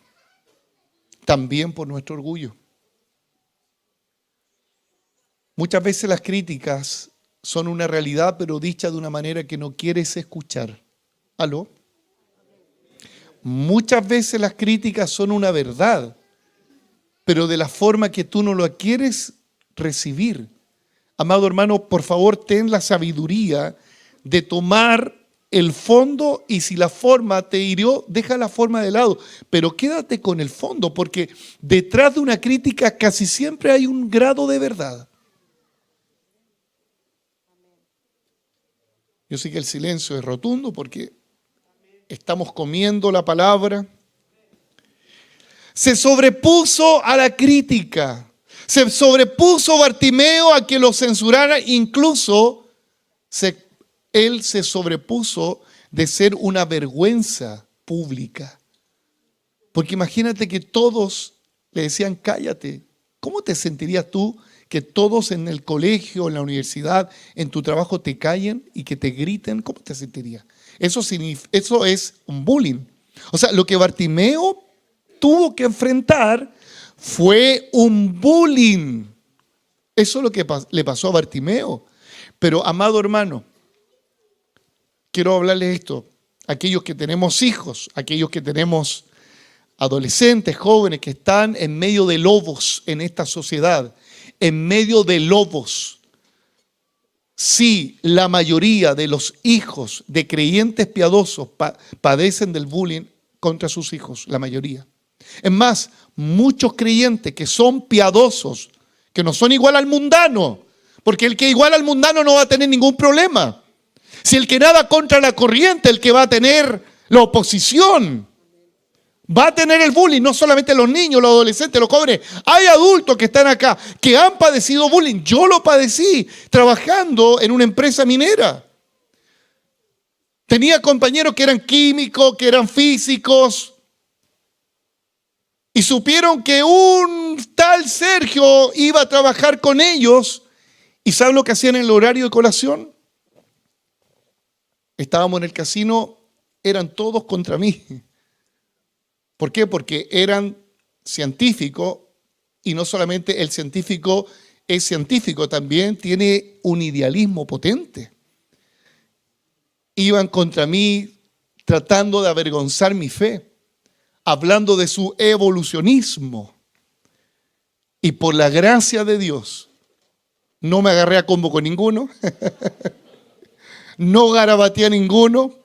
También por nuestro orgullo. Muchas veces las críticas son una realidad, pero dicha de una manera que no quieres escuchar. ¿Aló? Muchas veces las críticas son una verdad, pero de la forma que tú no lo quieres recibir. Amado hermano, por favor, ten la sabiduría de tomar el fondo y si la forma te hirió, deja la forma de lado, pero quédate con el fondo, porque detrás de una crítica casi siempre hay un grado de verdad. Yo sé que el silencio es rotundo porque estamos comiendo la palabra. Se sobrepuso a la crítica. Se sobrepuso Bartimeo a que lo censurara, incluso él se sobrepuso de ser una vergüenza pública. Porque imagínate que todos le decían, cállate. ¿Cómo te sentirías tú que todos en el colegio, en la universidad, en tu trabajo te callen y que te griten? ¿Cómo te sentirías? Eso es un bullying. O sea, lo que Bartimeo tuvo que enfrentar fue un bullying. Eso es lo que le pasó a Bartimeo. Pero, amado hermano, quiero hablarles esto. Aquellos que tenemos hijos, aquellos que tenemos adolescentes, jóvenes que están en medio de lobos en esta sociedad, en medio de lobos. Sí, la mayoría de los hijos de creyentes piadosos padecen del bullying contra sus hijos, la mayoría. Es más, muchos creyentes que son piadosos, que no son igual al mundano, porque el que igual al mundano no va a tener ningún problema. Si el que nada contra la corriente, el que va a tener la oposición. Va a tener el bullying, no solamente los niños, los adolescentes, los jóvenes. Hay adultos que están acá que han padecido bullying. Yo lo padecí trabajando en una empresa minera. Tenía compañeros que eran químicos, que eran físicos. Y supieron que un tal Sergio iba a trabajar con ellos. ¿Y saben lo que hacían en el horario de colación? Estábamos en el casino, eran todos contra mí. ¿Por qué? Porque eran científicos y no solamente el científico es científico, también tiene un idealismo potente. Iban contra mí tratando de avergonzar mi fe, hablando de su evolucionismo. Y por la gracia de Dios, no me agarré a combo con ninguno, no garabateé a ninguno,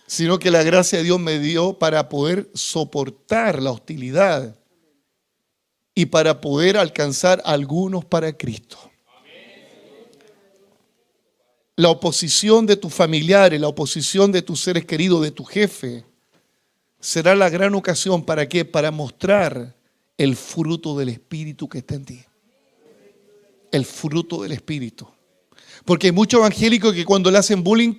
sino que la gracia de Dios me dio para poder soportar la hostilidad y para poder alcanzar a algunos para Cristo. La oposición de tus familiares, la oposición de tus seres queridos, de tu jefe, será la gran ocasión. ¿Para qué? Para mostrar el fruto del Espíritu que está en ti. El fruto del Espíritu. Porque hay muchos evangélicos que cuando le hacen bullying,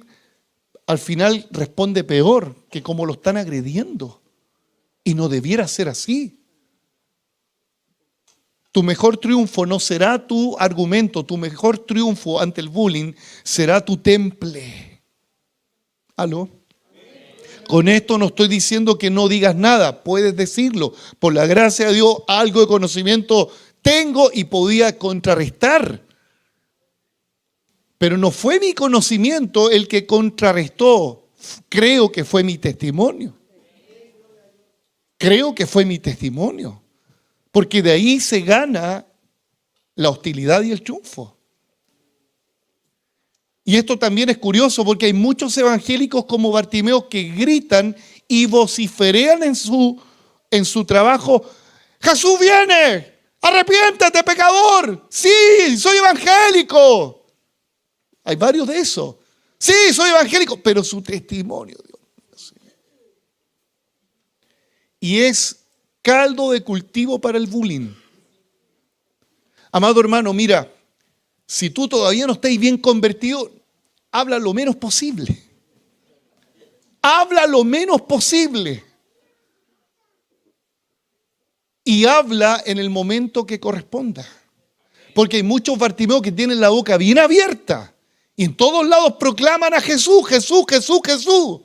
al final responde peor que como lo están agrediendo. Y no debiera ser así. Tu mejor triunfo no será tu argumento, tu mejor triunfo ante el bullying será tu temple. ¿Aló? Con esto no estoy diciendo que no digas nada, puedes decirlo. Por la gracia de Dios, algo de conocimiento tengo y podía contrarrestar. Pero no fue mi conocimiento el que contrarrestó, creo que fue mi testimonio. Creo que fue mi testimonio. Porque de ahí se gana la hostilidad y el triunfo. Y esto también es curioso porque hay muchos evangélicos como Bartimeo que gritan y vociferean en su trabajo: ¡Jesús viene! ¡Arrepiéntate, pecador! ¡Sí, soy evangélico! Hay varios de esos. ¡Sí, soy evangélico! Pero su testimonio, Dios mío. Y es caldo de cultivo para el bullying. Amado hermano, mira, si tú todavía no estás bien convertido, habla lo menos posible. Habla lo menos posible. Y habla en el momento que corresponda. Porque hay muchos Bartimeos que tienen la boca bien abierta y en todos lados proclaman a Jesús, Jesús, Jesús, Jesús.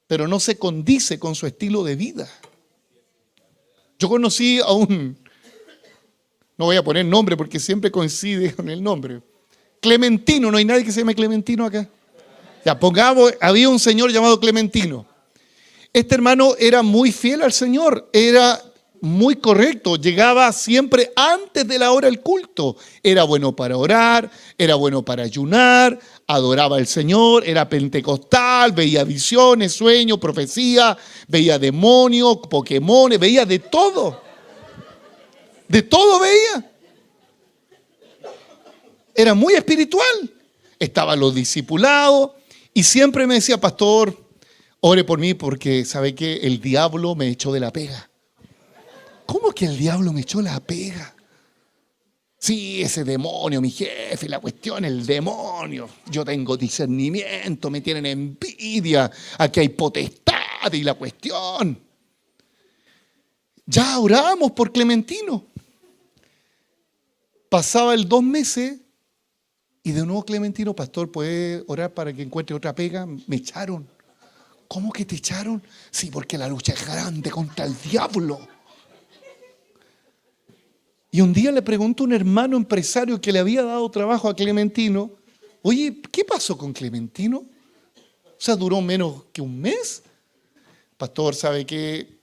Pero no se condice con su estilo de vida. Yo conocí a no voy a poner nombre porque siempre coincide con el nombre. Clementino, no hay nadie que se llame Clementino acá. Ya, pongamos, había un señor llamado Clementino. Este hermano era muy fiel al Señor, era muy correcto, llegaba siempre antes de la hora del culto. Era bueno para orar, era bueno para ayunar, adoraba al Señor, era pentecostal, veía visiones, sueños, profecía, veía demonios, pokémones, veía de todo. De todo veía. Era muy espiritual. Estaban los discipulados y siempre me decía: pastor, ore por mí porque sabe que el diablo me echó de la pega. ¿Cómo que el diablo me echó la pega? Sí, ese demonio, mi jefe, la cuestión, el demonio. Yo tengo discernimiento, me tienen envidia, aquí hay potestad y la cuestión. Ya oramos por Clementino. Pasaba el 2 meses y de nuevo: Clementino, pastor, ¿puede orar para que encuentre otra pega? Me echaron. ¿Cómo que te echaron? Sí, porque la lucha es grande contra el diablo. Y un día le preguntó a un hermano empresario que le había dado trabajo a Clementino: oye, ¿qué pasó con Clementino? O sea, duró menos que un mes. Pastor, ¿sabe qué?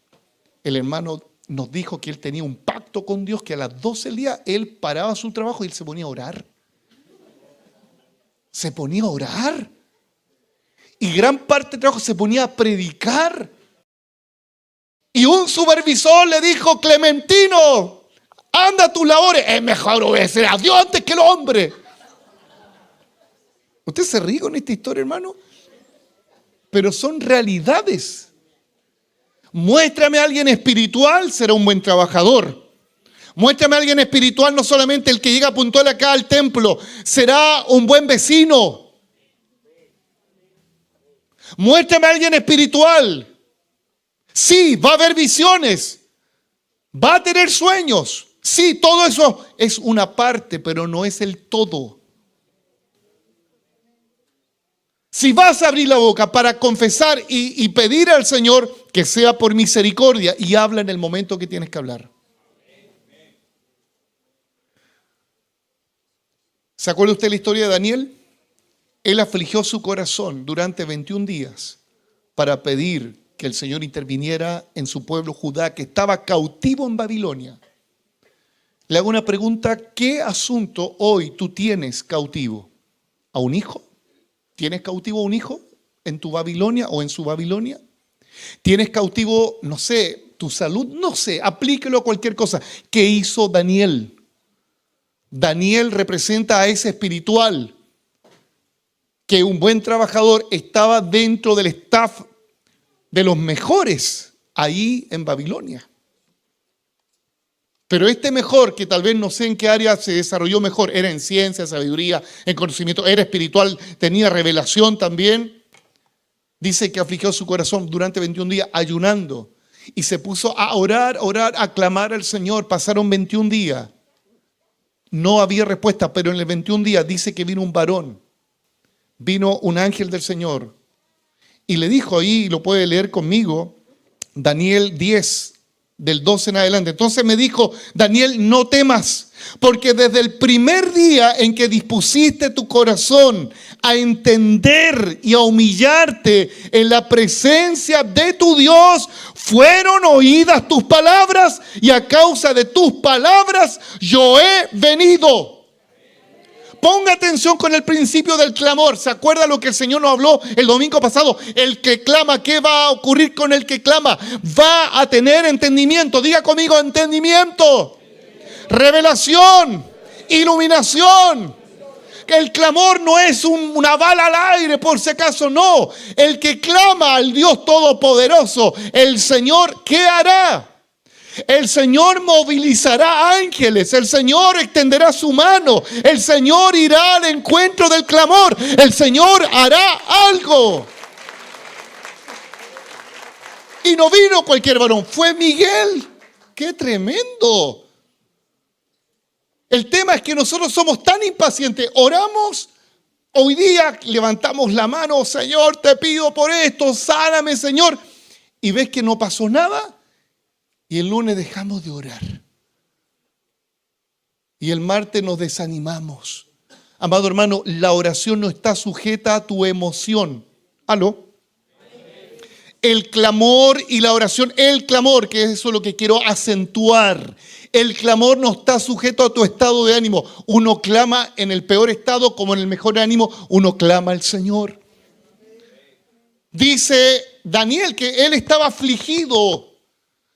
El hermano nos dijo que él tenía un pacto con Dios, que a las 12 del día él paraba su trabajo y él se ponía a orar. Se ponía a orar. Y gran parte del trabajo se ponía a predicar. Y un supervisor le dijo: Clementino, anda a tus labores. Es mejor obedecer a Dios antes que el hombre. ¿Usted se ríe con esta historia, hermano? Pero son realidades. Muéstrame a alguien espiritual, será un buen trabajador. Muéstrame a alguien espiritual, no solamente el que llega puntual acá al templo, será un buen vecino. Muéstrame a alguien espiritual. Sí, va a haber visiones, va a tener sueños. Sí, todo eso es una parte, pero no es el todo. Si vas a abrir la boca para confesar y pedir al Señor, que sea por misericordia, y habla en el momento que tienes que hablar. ¿Se acuerda usted la historia de Daniel? Él afligió su corazón durante 21 días para pedir que el Señor interviniera en su pueblo Judá, que estaba cautivo en Babilonia. Le hago una pregunta: ¿qué asunto hoy tú tienes cautivo? ¿A un hijo? ¿Tienes cautivo a un hijo en tu Babilonia o en su Babilonia? ¿Tienes cautivo, no sé, tu salud? No sé, aplíquelo a cualquier cosa. ¿Qué hizo Daniel? Daniel representa a ese espiritual que un buen trabajador estaba dentro del staff de los mejores ahí en Babilonia. Pero este mejor, que tal vez no sé en qué área se desarrolló mejor, era en ciencia, sabiduría, en conocimiento, era espiritual, tenía revelación también. Dice que afligió su corazón durante 21 días ayunando y se puso a orar, a clamar al Señor. Pasaron 21 días. No había respuesta, pero en el 21 días dice que vino un varón, vino un ángel del Señor y le dijo ahí, lo puede leer conmigo, Daniel 10, del 12 en adelante. Entonces me dijo: Daniel, no temas, porque desde el primer día en que dispusiste tu corazón a entender y a humillarte en la presencia de tu Dios, fueron oídas tus palabras, y a causa de tus palabras yo he venido. Ponga atención con el principio del clamor. ¿Se acuerda lo que el Señor nos habló el domingo pasado? El que clama, ¿qué va a ocurrir con el que clama? Va a tener entendimiento. Diga conmigo: entendimiento, revelación, iluminación. El clamor no es una bala al aire por si acaso, no. El que clama al Dios Todopoderoso, el Señor, ¿qué hará? El Señor movilizará ángeles, el Señor extenderá su mano, el Señor irá al encuentro del clamor, el Señor hará algo. Y no vino cualquier varón, fue Miguel. ¡Qué tremendo! El tema es que nosotros somos tan impacientes, oramos, hoy día levantamos la mano: Señor, te pido por esto, sáname, Señor, y ves que no pasó nada. Y el lunes dejamos de orar. Y el martes nos desanimamos. Amado hermano, la oración no está sujeta a tu emoción. ¿Aló? El clamor y la oración, el clamor, que eso es lo que quiero acentuar. El clamor no está sujeto a tu estado de ánimo. Uno clama en el peor estado como en el mejor ánimo. Uno clama al Señor. Dice Daniel que él estaba afligido.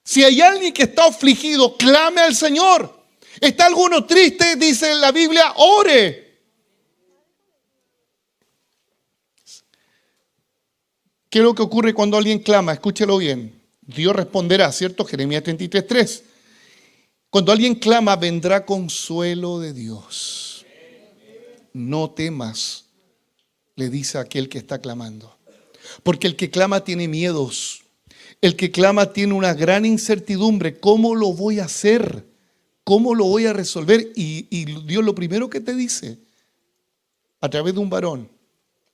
Si hay alguien que está afligido, clame al Señor. ¿Está alguno triste? Dice la Biblia, ore. ¿Qué es lo que ocurre cuando alguien clama? Escúchelo bien. Dios responderá, ¿cierto? Jeremías 33:3. Cuando alguien clama, vendrá consuelo de Dios. No temas, le dice a aquel que está clamando. Porque el que clama tiene miedos. El que clama tiene una gran incertidumbre. ¿Cómo lo voy a hacer? ¿Cómo lo voy a resolver? Y Dios lo primero que te dice, a través de un varón,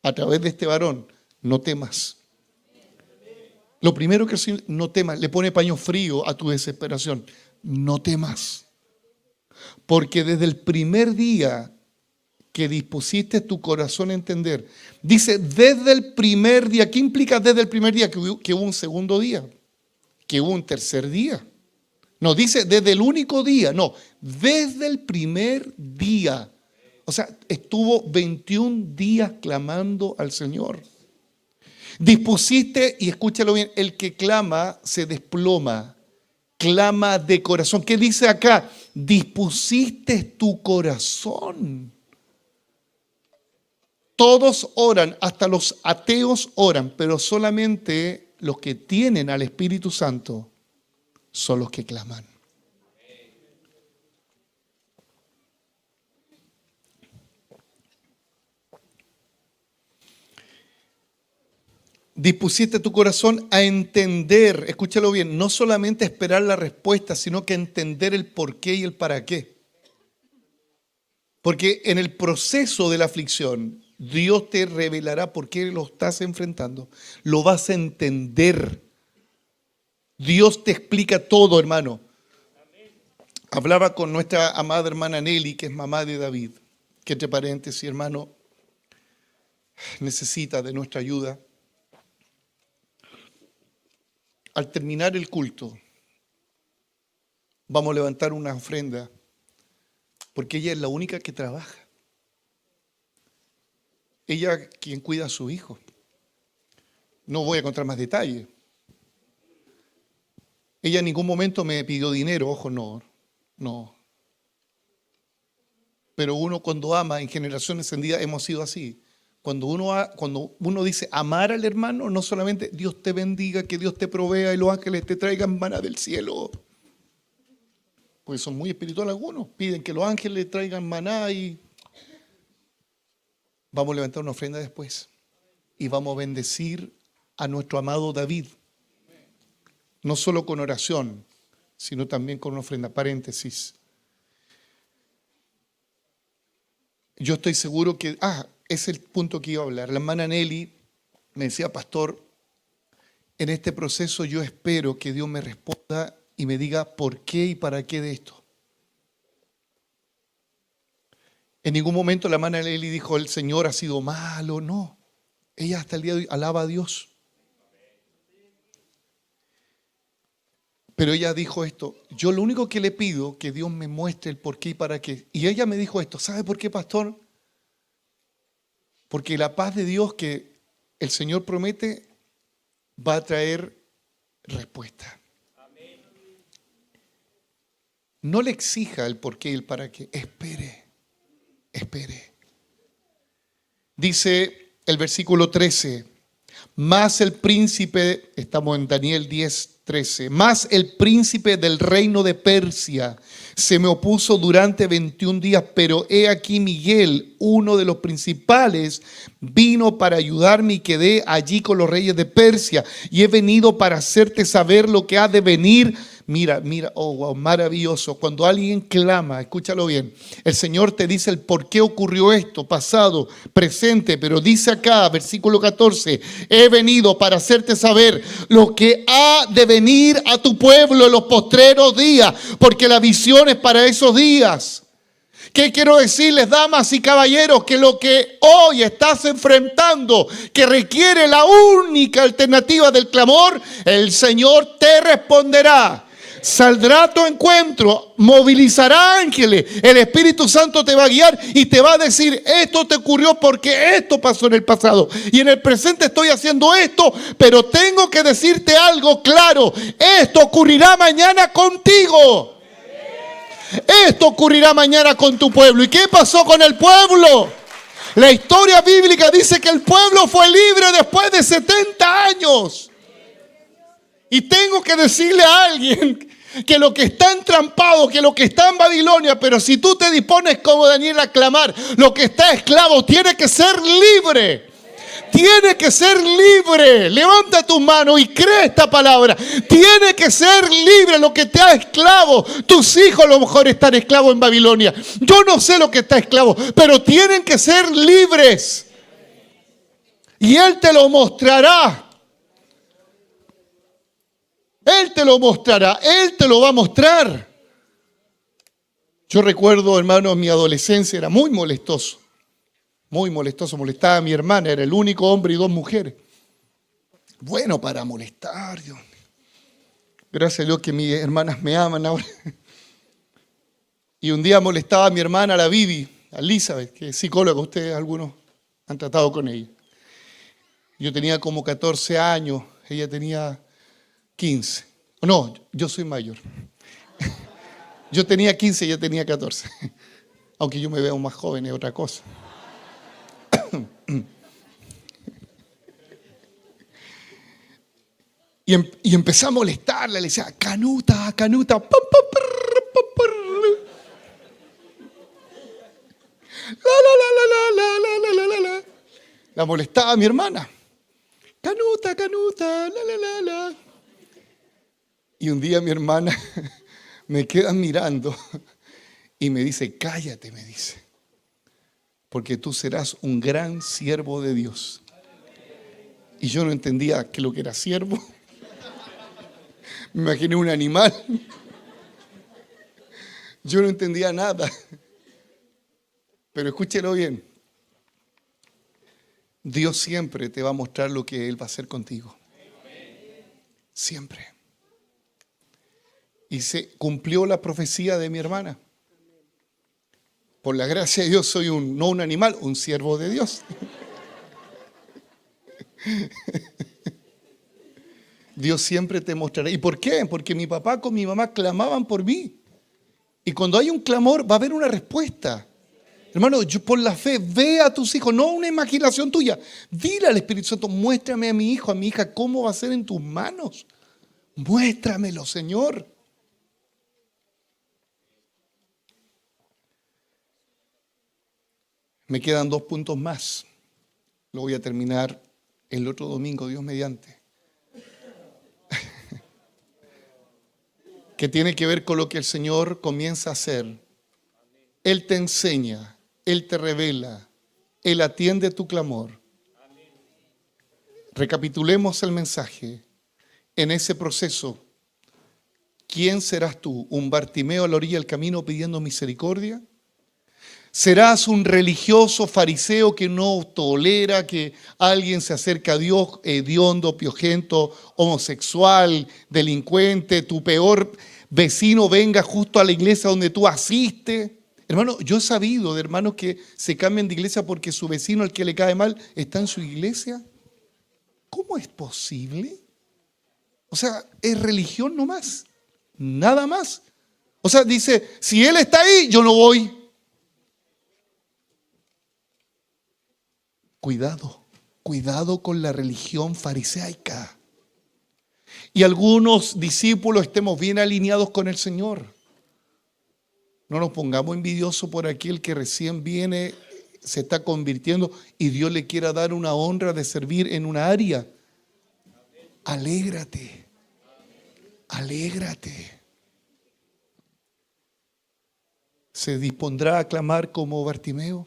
a través de este varón, no temas. Lo primero que el Señor, no temas, le pone paño frío a tu desesperación. No temas. Porque desde el primer día que dispusiste tu corazón a entender, dice desde el primer día. ¿Qué implica desde el primer día? Que hubo un segundo día, que hubo un tercer día. No dice desde el único día, no, desde el primer día. O sea, estuvo 21 días clamando al Señor. Dispusiste, y escúchalo bien, el que clama se desploma, clama de corazón. ¿Qué dice acá? Dispusiste tu corazón. Todos oran, hasta los ateos oran, pero solamente los que tienen al Espíritu Santo son los que claman. Dispusiste tu corazón a entender, escúchalo bien, no solamente esperar la respuesta, sino que entender el por qué y el para qué. Porque en el proceso de la aflicción, Dios te revelará por qué lo estás enfrentando. Lo vas a entender. Dios te explica todo, hermano. Hablaba con nuestra amada hermana Nelly, que es mamá de David, que entre paréntesis, hermano, necesita de nuestra ayuda. Al terminar el culto, vamos a levantar una ofrenda, porque ella es la única que trabaja. Ella quien cuida a su hijo. No voy a contar más detalles. Ella en ningún momento me pidió dinero, ojo, no. Pero uno cuando ama, en Generación Encendida hemos sido así. Cuando uno dice amar al hermano, no solamente Dios te bendiga, que Dios te provea y los ángeles te traigan maná del cielo. Pues son muy espirituales algunos. Piden que los ángeles traigan maná y vamos a levantar una ofrenda después. Y vamos a bendecir a nuestro amado David. No solo con oración, sino también con una ofrenda. Paréntesis. Yo estoy seguro que... es el punto que iba a hablar. La hermana Nelly me decía, pastor, en este proceso yo espero que Dios me responda y me diga por qué y para qué de esto. En ningún momento la hermana Nelly dijo, el Señor ha sido malo, no. Ella hasta el día de hoy alaba a Dios. Pero ella dijo esto, yo lo único que le pido que Dios me muestre el por qué y para qué. Y ella me dijo esto, ¿sabe por qué, pastor? Porque la paz de Dios que el Señor promete va a traer respuesta. No le exija el por qué y el para qué. Espere. Dice el versículo 13, más el príncipe, estamos en Daniel 10:13, más el príncipe del reino de Persia se me opuso durante 21 días, pero he aquí Miguel, uno de los principales, vino para ayudarme y quedé allí con los reyes de Persia y he venido para hacerte saber lo que ha de venir. Mira, oh wow, maravilloso. Cuando alguien clama, escúchalo bien, el Señor te dice el por qué ocurrió esto, pasado, presente, pero dice acá, versículo 14, he venido para hacerte saber lo que ha de venir a tu pueblo en los postreros días, porque la visión es para esos días. ¿Qué quiero decirles, damas y caballeros? Que lo que hoy estás enfrentando, que requiere la única alternativa del clamor, el Señor te responderá. Saldrá a tu encuentro, movilizará ángeles, el Espíritu Santo te va a guiar y te va a decir, esto te ocurrió porque esto pasó en el pasado y en el presente estoy haciendo esto, pero tengo que decirte algo claro, esto ocurrirá mañana contigo. Esto ocurrirá mañana con tu pueblo. ¿Y qué pasó con el pueblo? La historia bíblica dice que el pueblo fue libre después de 70 años. Y tengo que decirle a alguien que lo que está entrampado, que lo que está en Babilonia, pero si tú te dispones como Daniel a clamar, lo que está esclavo tiene que ser libre. Tiene que ser libre. Levanta tus manos y cree esta palabra. Tiene que ser libre lo que te ha esclavo. Tus hijos a lo mejor están esclavos en Babilonia. Yo no sé lo que está esclavo, pero tienen que ser libres. Y Él te lo mostrará. Él te lo mostrará. Él te lo va a mostrar. Yo recuerdo, hermano, en mi adolescencia era muy molestoso. Muy molestoso, molestaba a mi hermana, era el único hombre y 2 mujeres. Bueno, para molestar, Dios. Gracias a Dios que mis hermanas me aman ahora. Y un día molestaba a mi hermana, la Vivi, a Elizabeth, que es psicóloga, ustedes algunos han tratado con ella. Yo tenía como 14 años, ella tenía 15. No, yo soy mayor. Yo tenía 15 y ella tenía 14. Aunque yo me veo más joven, es otra cosa. Y empecé a molestarla, le decía, Canuta, Canuta. Pum, pum, prr, pum, prr. La. La molestaba a mi hermana. Canuta, Canuta, la. Y un día mi hermana me queda mirando y me dice, cállate, me dice, porque tú serás un gran siervo de Dios. Y yo no entendía que lo que era siervo. Me imaginé un animal. Yo no entendía nada. Pero escúchelo bien. Dios siempre te va a mostrar lo que Él va a hacer contigo. Siempre. Y se cumplió la profecía de mi hermana. Por la gracia de Dios soy no un animal, un siervo de Dios. Dios siempre te mostrará. ¿Y por qué? Porque mi papá con mi mamá clamaban por mí. Y cuando hay un clamor va a haber una respuesta. Hermano, yo por la fe, ve a tus hijos, no una imaginación tuya. Dile al Espíritu Santo, muéstrame a mi hijo, a mi hija, cómo va a ser en tus manos. Muéstramelo, Señor. Me quedan 2 puntos más. Lo voy a terminar el otro domingo, Dios mediante. Que tiene que ver con lo que el Señor comienza a hacer. Él te enseña, Él te revela, Él atiende tu clamor. Recapitulemos el mensaje. En ese proceso, ¿quién serás tú? ¿Un Bartimeo a la orilla del camino pidiendo misericordia? ¿Serás un religioso fariseo que no tolera que alguien se acerque a Dios, hediondo, piojento, homosexual, delincuente, tu peor vecino venga justo a la iglesia donde tú asistes? Hermano, yo he sabido de hermanos que se cambian de iglesia porque su vecino, al que le cae mal, está en su iglesia. ¿Cómo es posible? O sea, es religión nomás, nada más. O sea, dice, si él está ahí, yo no voy. Cuidado con la religión fariseica. Y algunos discípulos estemos bien alineados con el Señor. No nos pongamos envidiosos por aquel que recién viene, se está convirtiendo y Dios le quiera dar una honra de servir en una área. Alégrate. ¿Se dispondrá a clamar como Bartimeo?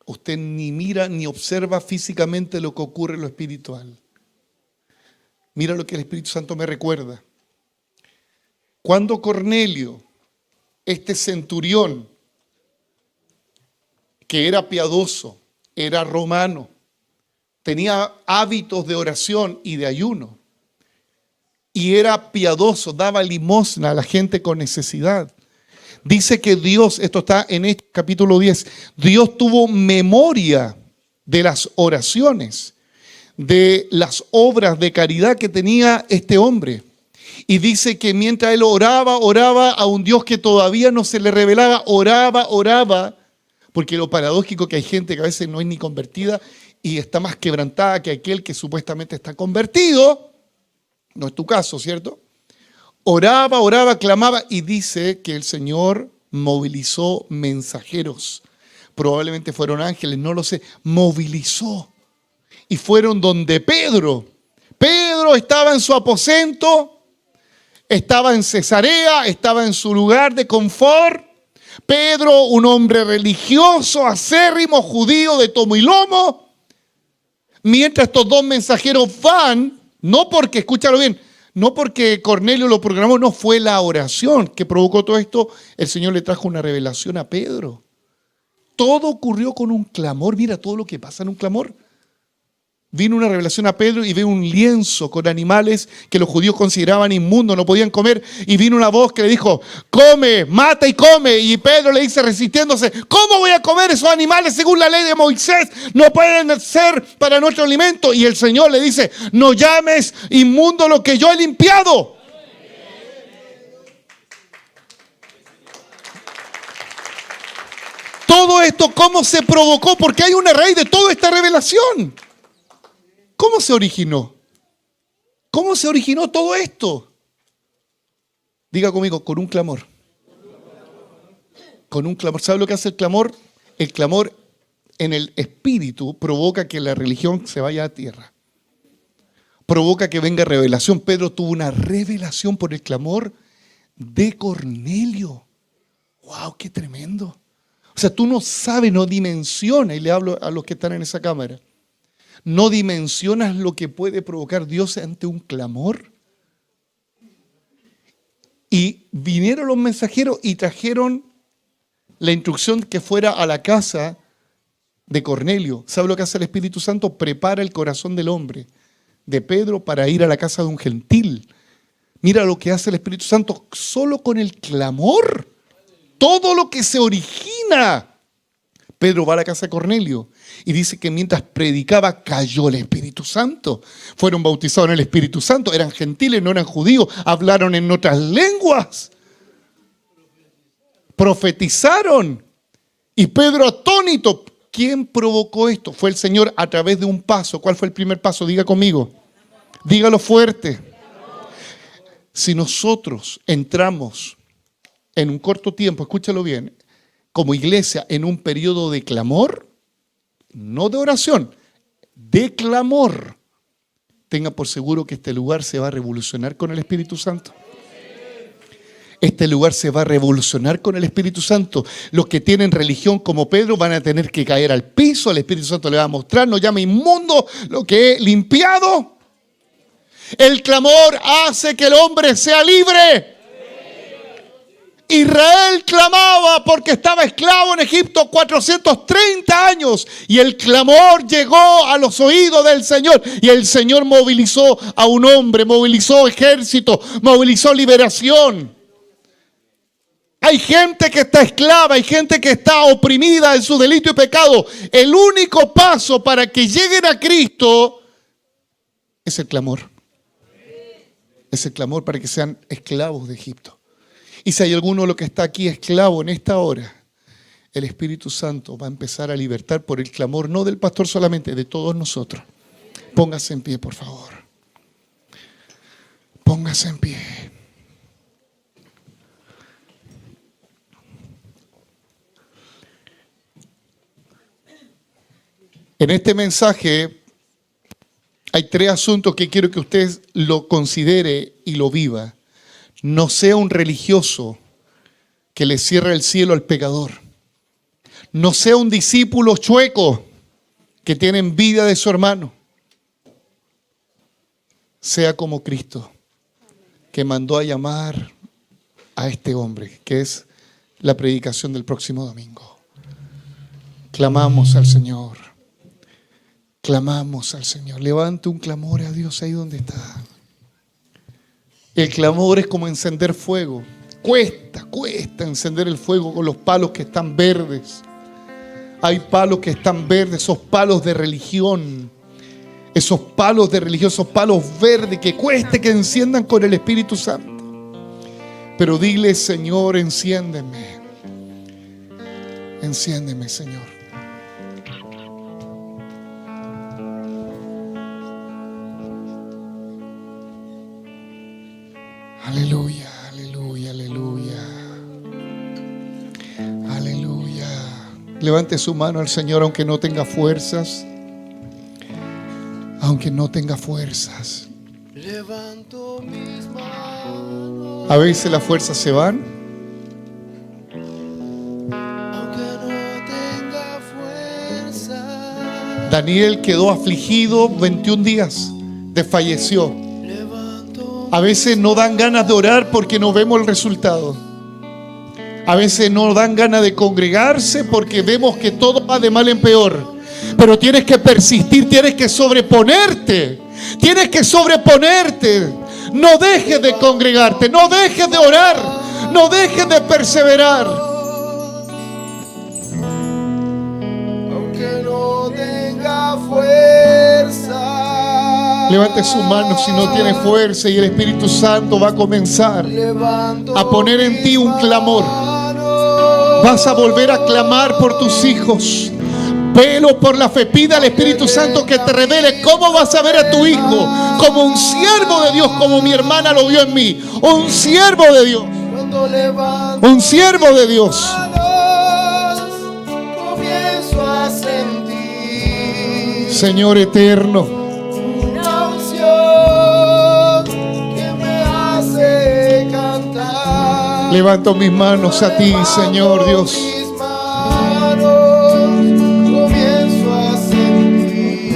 Usted ni mira ni observa físicamente lo que ocurre en lo espiritual. Mira lo que el Espíritu Santo me recuerda. Cuando Cornelio, este centurión, que era piadoso, era romano, tenía hábitos de oración y de ayuno, y era piadoso, daba limosna a la gente con necesidad. Dice que Dios, esto está en este capítulo 10, Dios tuvo memoria de las oraciones, de las obras de caridad que tenía este hombre. Y dice que mientras él oraba a un Dios que todavía no se le revelaba, oraba, porque lo paradójico que hay gente que a veces no es ni convertida y está más quebrantada que aquel que supuestamente está convertido. No es tu caso, ¿cierto? Oraba, clamaba y dice que el Señor movilizó mensajeros. Probablemente fueron ángeles, no lo sé. Movilizó. Y fueron donde Pedro. Pedro estaba en su aposento, estaba en Cesarea, estaba en su lugar de confort. Pedro, un hombre religioso, acérrimo, judío de tomo y lomo. Mientras estos 2 mensajeros van, no porque, escúchalo bien, no porque Cornelio lo programó, no fue la oración que provocó todo esto. El Señor le trajo una revelación a Pedro. Todo ocurrió con un clamor. Mira todo lo que pasa en un clamor. Vino una revelación a Pedro y ve un lienzo con animales que los judíos consideraban inmundos, no podían comer. Y vino una voz que le dijo, come, mata y come. Y Pedro le dice resistiéndose, ¿cómo voy a comer esos animales según la ley de Moisés? No pueden ser para nuestro alimento. Y el Señor le dice, no llames inmundo lo que yo he limpiado. Todo esto, ¿cómo se provocó? Porque hay una raíz de toda esta revelación. ¿Cómo se originó? ¿Cómo se originó todo esto? Diga conmigo, con un clamor. Con un clamor. ¿Sabe lo que hace el clamor? El clamor en el espíritu provoca que la religión se vaya a tierra. Provoca que venga revelación. Pedro tuvo una revelación por el clamor de Cornelio. ¡Wow! ¡Qué tremendo! O sea, tú no sabes, no dimensionas, y le hablo a los que están en esa cámara, no dimensionas lo que puede provocar Dios ante un clamor. Y vinieron los mensajeros y trajeron la instrucción que fuera a la casa de Cornelio. ¿Sabe lo que hace el Espíritu Santo? Prepara el corazón del hombre, de Pedro, para ir a la casa de un gentil. Mira lo que hace el Espíritu Santo solo con el clamor. Todo lo que se origina. Pedro va a la casa de Cornelio y dice que mientras predicaba cayó el Espíritu Santo. Fueron bautizados en el Espíritu Santo. Eran gentiles, no eran judíos. Hablaron en otras lenguas. Profetizaron. Y Pedro atónito. ¿Quién provocó esto? Fue el Señor a través de un paso. ¿Cuál fue el primer paso? Diga conmigo. Dígalo fuerte. Si nosotros entramos en un corto tiempo, escúchalo bien, como iglesia en un periodo de clamor, no de oración, de clamor, tenga por seguro que este lugar se va a revolucionar con el Espíritu Santo. Este lugar se va a revolucionar con el Espíritu Santo. Los que tienen religión como Pedro van a tener que caer al piso. El Espíritu Santo le va a mostrar, no llame inmundo lo que he limpiado. El clamor hace que el hombre sea libre. Israel clamaba porque estaba esclavo en Egipto 430 años y el clamor llegó a los oídos del Señor y el Señor movilizó a un hombre, movilizó ejército, movilizó liberación. Hay gente que está esclava, hay gente que está oprimida en su delito y pecado. El único paso para que lleguen a Cristo es el clamor. Es el clamor para que sean esclavos de Egipto. Y si hay alguno de los que está aquí esclavo en esta hora, el Espíritu Santo va a empezar a libertar por el clamor, no del pastor solamente, de todos nosotros. Póngase en pie, por favor. Póngase en pie. En este mensaje hay 3 asuntos que quiero que usted lo considere y lo viva. No sea un religioso que le cierra el cielo al pecador. No sea un discípulo chueco que tiene envidia de su hermano. Sea como Cristo, que mandó a llamar a este hombre, que es la predicación del próximo domingo. Clamamos al Señor. Clamamos al Señor. Levante un clamor a Dios ahí donde está. El clamor es como encender fuego. Cuesta encender el fuego con los palos que están verdes. Hay palos que están verdes, esos palos de religión. Esos palos de religión, esos palos verdes que cueste que enciendan con el Espíritu Santo. Pero dile, Señor, enciéndeme. Enciéndeme, Señor. Aleluya, aleluya, aleluya. Aleluya. Levante su mano al Señor aunque no tenga fuerzas. Aunque no tenga fuerzas. Levanto mis manos. A veces las fuerzas se van. Aunque no tenga fuerza. Daniel quedó afligido 21 días. Desfalleció. A veces no dan ganas de orar porque no vemos el resultado. A veces no dan ganas de congregarse porque vemos que todo va de mal en peor. Pero tienes que persistir, tienes que sobreponerte. Tienes que sobreponerte. No dejes de congregarte, no dejes de orar, no dejes de perseverar. Aunque no tenga fuerza. Levante su mano si no tiene fuerza y el Espíritu Santo va a comenzar a poner en ti un clamor. Vas a volver a clamar por tus hijos. Velo por la fe. Pide al Espíritu Santo que te revele cómo vas a ver a tu hijo como un siervo de Dios, como mi hermana lo vio en mí. Un siervo de Dios. Un siervo de Dios. Comienzo a sentir Señor eterno, una unción que me hace cantar. levanto mis manos a ti, Señor Dios. Mis manos comienzo a sentir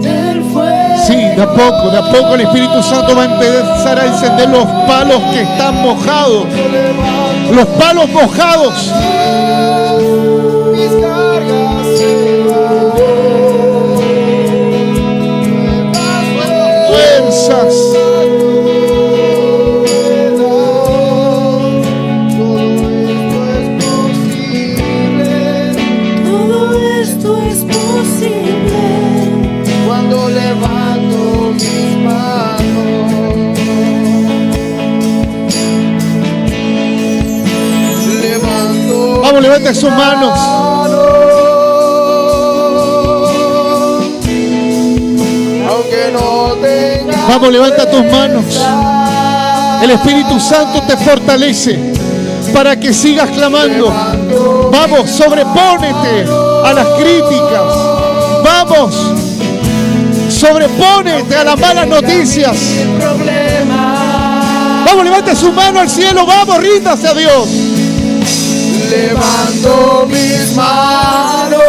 el fuego. Sí, de a poco el Espíritu Santo va a empezar a encender los palos que están mojados. Los palos mojados. Mis cargas se van. Fuerzas. Todo esto es posible cuando levanto mis manos. Levanto. Vamos, levante sus manos. Aunque no tenga. Vamos, levanta tus manos. El Espíritu Santo te fortalece para que sigas clamando. Vamos, sobrepónete a las críticas. Vamos, sobrepónete a las malas noticias. Vamos, levante su mano al cielo. Vamos, ríndase a Dios. Levanto mis manos,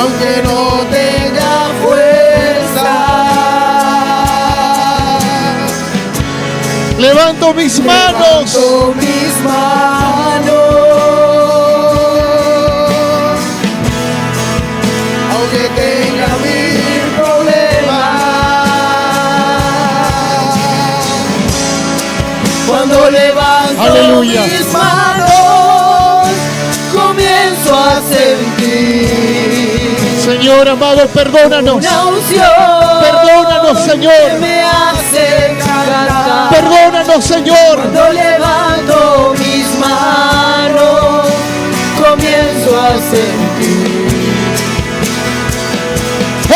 aunque no tenga fuerza. Levanto mis manos. Levanto mis manos, aunque tenga mil problemas. Cuando levanto Aleluya. mis manos, comienzo a sentir Señor amado, perdónanos. una unción. Perdónanos, Señor. Que me hace cantar. Perdónanos, Señor. Cuando levanto mis manos, comienzo a sentir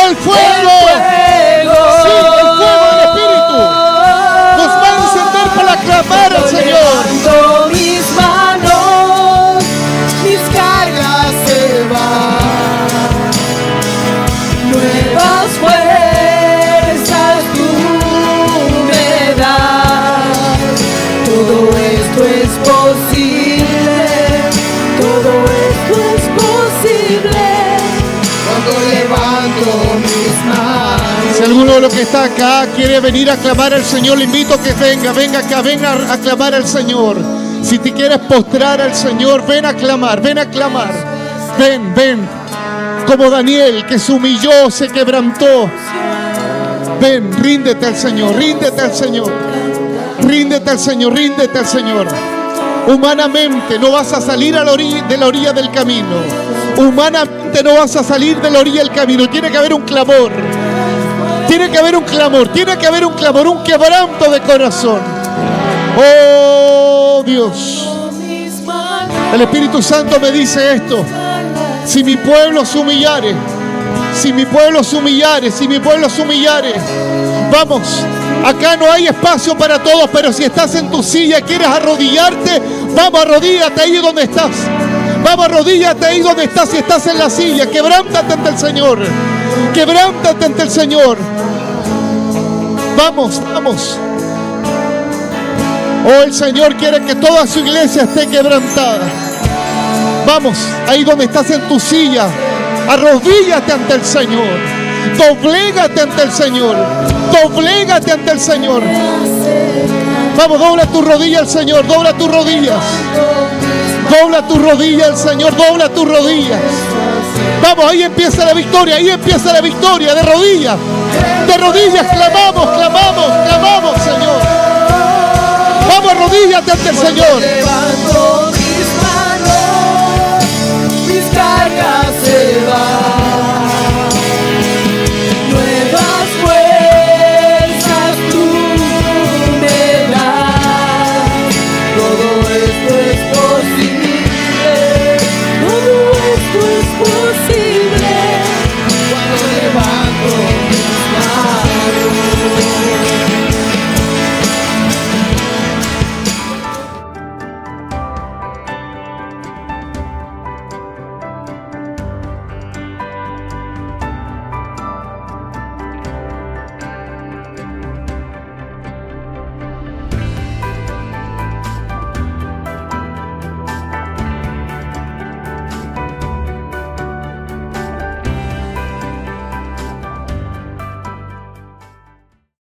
El fuego. Sí, el fuego del Espíritu nos va a encender para clamar al Señor. Levanto mis manos, mis cargas se van. Nuevas fuerzas tú me das. Todo esto es posible. Todo esto es posible cuando levanto mis manos. Si alguno de los que está acá quiere venir a clamar al Señor, le invito a que venga acá, venga a clamar al Señor. Si te quieres postrar al Señor, ven a clamar, ven a clamar. Ven, como Daniel que se humilló, se quebrantó. Ven, ríndete al Señor, ríndete al Señor. Ríndete al Señor, ríndete al Señor. Humanamente no vas a salir a de la orilla del camino. Humanamente no vas a salir de la orilla del camino. Tiene que haber un clamor. Tiene que haber un clamor. Tiene que haber un clamor, un quebranto de corazón. Oh Dios. El Espíritu Santo me dice esto. Si mi pueblo se humillare, si mi pueblo se humillare, si mi pueblo se humillare. Vamos, acá no hay espacio para todos, pero si estás en tu silla, quieres arrodillarte, vamos, arrodíllate ahí donde estás. Vamos, arrodíllate ahí donde estás, si estás en la silla, quebrántate ante el Señor. Quebrántate ante el Señor. Vamos. Oh, el Señor quiere que toda su iglesia esté quebrantada. Vamos, ahí donde estás en tu silla, arrodíllate ante el Señor. Doblégate ante el Señor. Doblégate ante el Señor. Vamos, dobla tu rodilla al Señor. Dobla tus rodillas. Dobla tu rodilla al Señor. Dobla tus rodillas. Vamos, ahí empieza la victoria. Ahí empieza la victoria. De rodillas. De rodillas clamamos, Señor. Vamos, arrodíllate ante el Señor. Levanto mis manos, mis cargas se van.